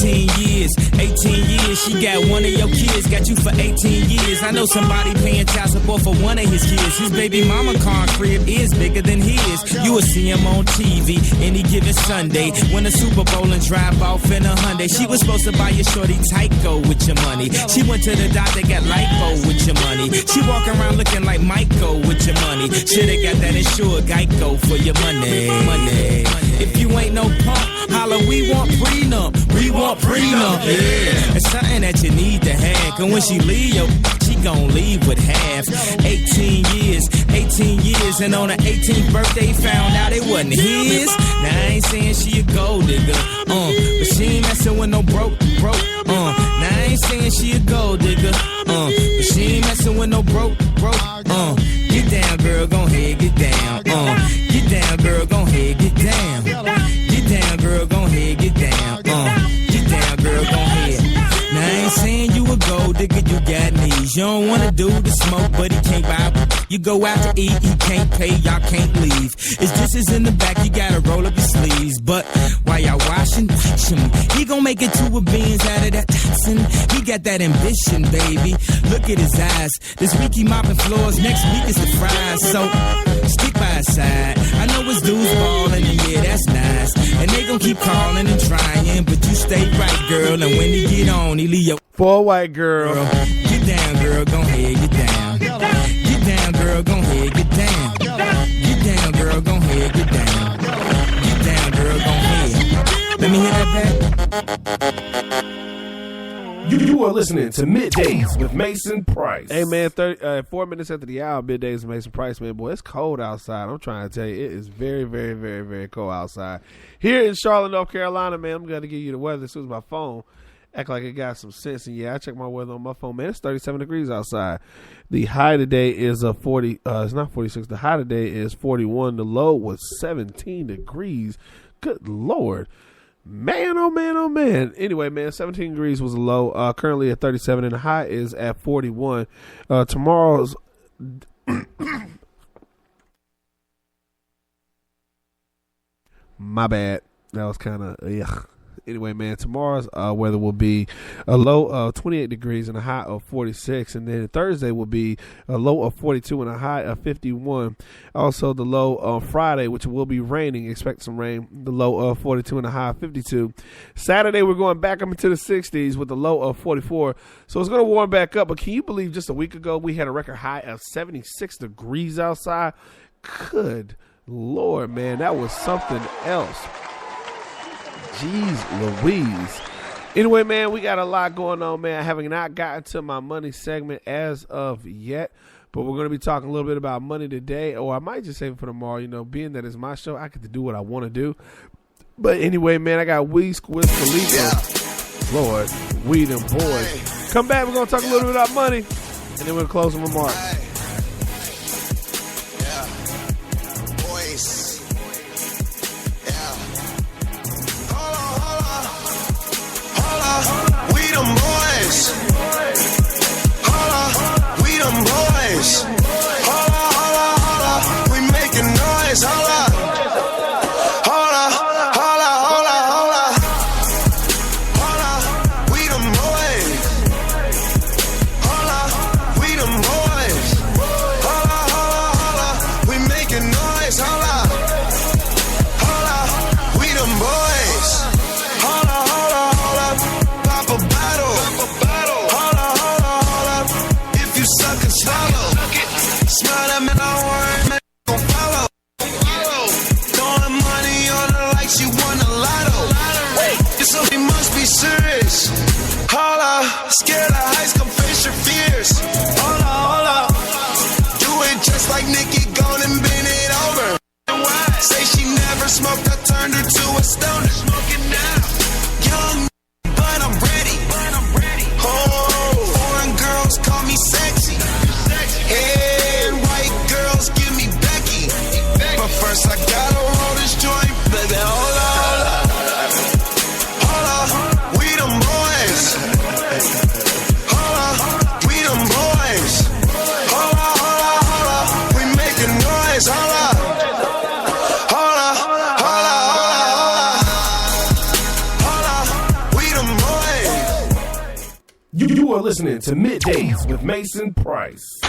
18 years, she got one of your kids, got you for 18 years. I know somebody paying child support for one of his kids. His baby mama car crib is bigger than his. You will see him on TV any given Sunday. Win a Super Bowl and drive off in a Hyundai. She was supposed to buy your shorty Tyco with your money. She went to the doctor, got lipo with your money. She walk around looking like Michael with your money. Shoulda got that insured Geico for your money. If you ain't no punk, holla, we want prenup. We want prenup, yeah. It's something that you need to have. Cause when she leave, she gon' leave with half. 18 years, and on her 18th birthday, found out it wasn't his. Now I ain't saying she a gold digger, but she ain't messing with no broke. Now I ain't saying she a gold digger, but she ain't messing with no broke. Get down, girl, gon' ahead, get down. Get down, girl, gon' ahead, get down. Get down, girl, gon' ahead, get down. Get down, girl, gon' ahead. Now I ain't saying you a gold digger, you got knees. You don't wanna do the smoke, but he can't buy. You go out to eat, he can't pay, y'all can't leave. His dishes in the back, you gotta roll up your sleeves. But while y'all washing, watch him. He gon' make it to a beans out of that toxin. He got that ambition, baby. Look at his eyes. This week he mopping floors, next week is the fries. So stick by his side. I know his dudes ballin', and yeah, that's nice. And they gon' keep calling and trying, but you stay girl. And when he get on, he leave your For a white girl. Get down, girl, go ahead, get down. Get down, girl, go ahead, get down. Get down, girl, go ahead, get down. Get down, girl, go ahead. Let me hear that back. You are listening to Middays with Mason Price. Hey, man, 4 minutes after the hour, Middays with Mason Price, man. Boy, it's cold outside. I'm trying to tell you, it is very, very, very, very cold outside. Here in Charlotte, North Carolina, man, I'm going to give you the weather as soon as my phone act like it got some sense. And, yeah, I checked my weather on my phone, man. It's 37 degrees outside. The high today is 40. It's not 46. The high today is 41. The low was 17 degrees. Good Lord. Man, oh man, oh man. Anyway, man, 17 degrees was the low. Currently at 37, and the high is at 41. Tomorrow's my bad. That was kind of Anyway, man, tomorrow's weather will be a low of 28 degrees and a high of 46. And then Thursday will be a low of 42 and a high of 51. Also, the low on Friday, which will be raining, expect some rain, the low of 42 and a high of 52. Saturday, we're going back up into the 60s with a low of 44. So it's going to warm back up. But can you believe just a week ago we had a record high of 76 degrees outside? Good Lord, man, that was something else. Jeez Louise. Anyway, man, we got a lot going on, man. I haven't not gotten to my money segment as of yet, but we're going to be talking a little bit about money today, or I might just save it for tomorrow. You know, being that it's my show, I get to do what I want to do. But anyway, man, I got Weed Squiz Khalifa. Lord, Weed and Boys. Come back, we're going to talk a little bit about money, and then we'll close some remarks. We them boys. Holla, we them boys. Holla, holla, holla. We making noise. Holla. Holla, holla, holla, holla. Holla, we them boys. Holla, we them boys. Holla, holla, holla. We making noise. Holla. Holla, we them boys. Holla, holla, holla. Pop a bottle. Holla, holla, holla. If you suck and swallow. Smile at me, don't worry, man. Gon' follow. Throwing money on her like she won a lotto. This only must be serious. Holla, scared of heights, come face your fears. Holla, holla. Do it just like Nikki, gone and bend it over. Say she never smoked, I turned her to a stoner. Smoking now. Young, but I'm ready. Oh, foreign girls call me sexy. And white girls give me Becky. But first I gotta roll this joint, baby. Hola, hola. Hola, we them boys. Hola, we them boys. Hola, hola, hola. We making noise. Hola. Hola, hola, hola, hola. Hola, we them boys. You are listening to Middays with Mason Price.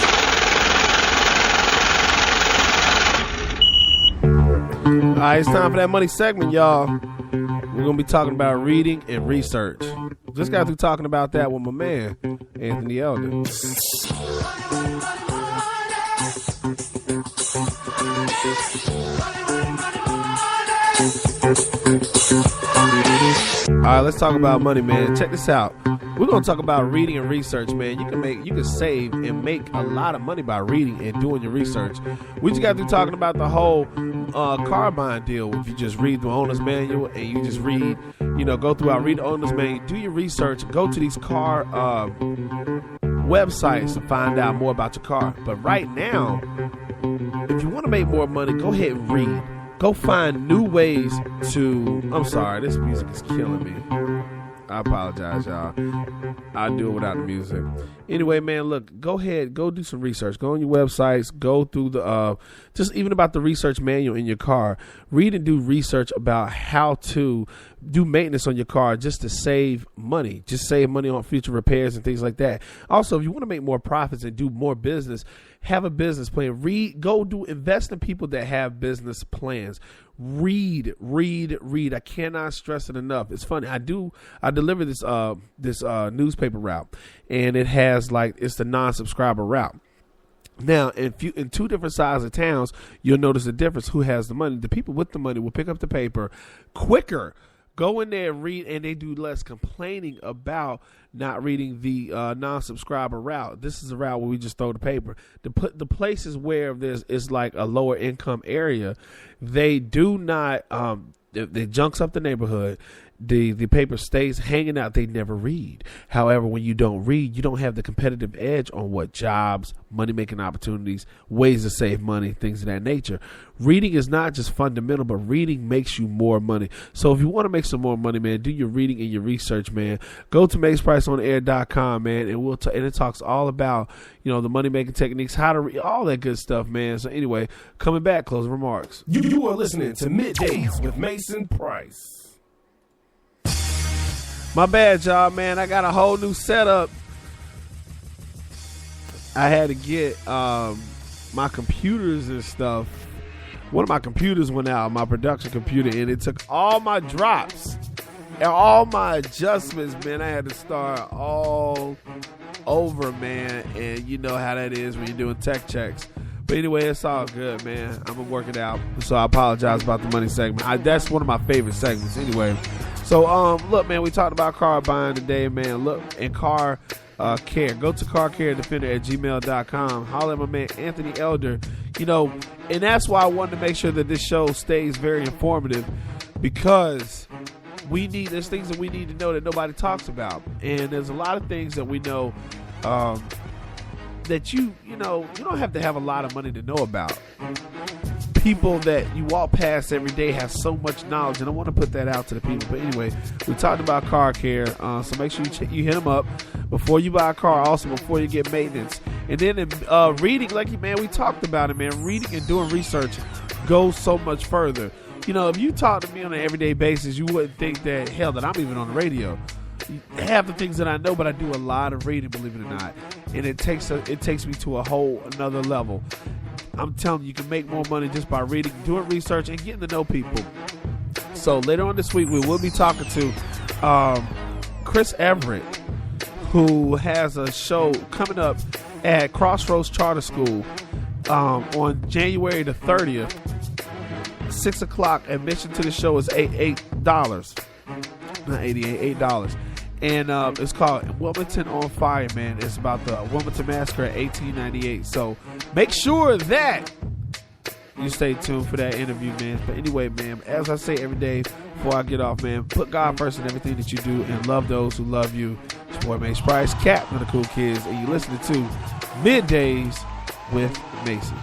All right, it's time for that money segment, y'all. We're going to be talking about reading and research. Just got through talking about that with my man, Anthony Elder. All right, let's talk about money, man. Check this out. We're going to talk about reading and research, man. You can save and make a lot of money by reading and doing your research. We just got through talking about the whole car buying deal. If you just read the owner's manual and you just read, go throughout, read the owner's manual, do your research, go to these car websites to find out more about your car. But right now, if you want to make more money, go ahead and read. Go find new ways to... I'm sorry, this music is killing me. I apologize, y'all. I'll do it without the music. Anyway, man, look, go ahead, go do some research. Go on your websites, go through the, just even about the research manual in your car. Read and do research about how to do maintenance on your car just to save money. Just save money on future repairs and things like that. Also, if you want to make more profits and do more business, have a business plan. Invest in people that have business plans. Read. I cannot stress it enough. It's funny. I deliver this newspaper route, and it has it's the non-subscriber route. Now, in two different sides of towns, you'll notice a difference. Who has the money? The people with the money will pick up the paper quicker. Go in there and read, and they do less complaining about not reading the non-subscriber route. This is a route where we just throw the paper. The places where is like a lower income area, they do not. They junks up the neighborhood. The paper stays hanging out. They never read. However, when you don't read, you don't have the competitive edge on what jobs, money-making opportunities, ways to save money, things of that nature. Reading is not just fundamental, but reading makes you more money. So if you want to make some more money, man, do your reading and your research, man. Go to MacePriceOnAir.com, man, and and it talks all about, the money-making techniques, how to read, all that good stuff, man. So anyway, coming back, closing remarks. You are listening to Middays with Mason Price. My bad, y'all, man. I got a whole new setup. I had to get my computers and stuff. One of my computers went out, my production computer, and it took all my drops and all my adjustments, man. I had to start all over, man. And you know how that is when you're doing tech checks. But anyway, it's all good, man. I'm going to work it out. So I apologize about the money segment. That's one of my favorite segments anyway. So, look, man, we talked about car buying today, man. Look, and car care. Go to carcaredefender@gmail.com. Holler at my man, Anthony Elder. And that's why I wanted to make sure that this show stays very informative, because there's things that we need to know that nobody talks about. And there's a lot of things that we know that you don't have to have a lot of money to know about. People that you walk past every day have so much knowledge, and I want to put that out to the people. But anyway, we talked about car care, so make sure you hit them up before you buy a car, also before you get maintenance. And then reading, man, we talked about it, man. Reading and doing research goes so much further. If you talk to me on an everyday basis, you wouldn't think that I'm even on the radio. Half the things that I know, but I do a lot of reading, believe it or not, and it takes me to a whole another level. I'm telling you, you can make more money just by reading, doing research, and getting to know people. So later on this week, we will be talking to Chris Everett, who has a show coming up at Crossroads Charter School on January the 30th. 6 o'clock. Admission to the show is $8. Not $88, $8. And it's called Wilmington on Fire, man. It's about the Wilmington Massacre of 1898. So make sure that you stay tuned for that interview, man. But anyway, man, as I say every day before I get off, man, put God first in everything that you do and love those who love you. It's your boy Mace Price, Captain of the Cool Kids, and you're listening to Middays with Mason.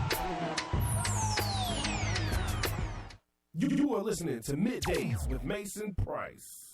You are listening to Middays with Mason Price.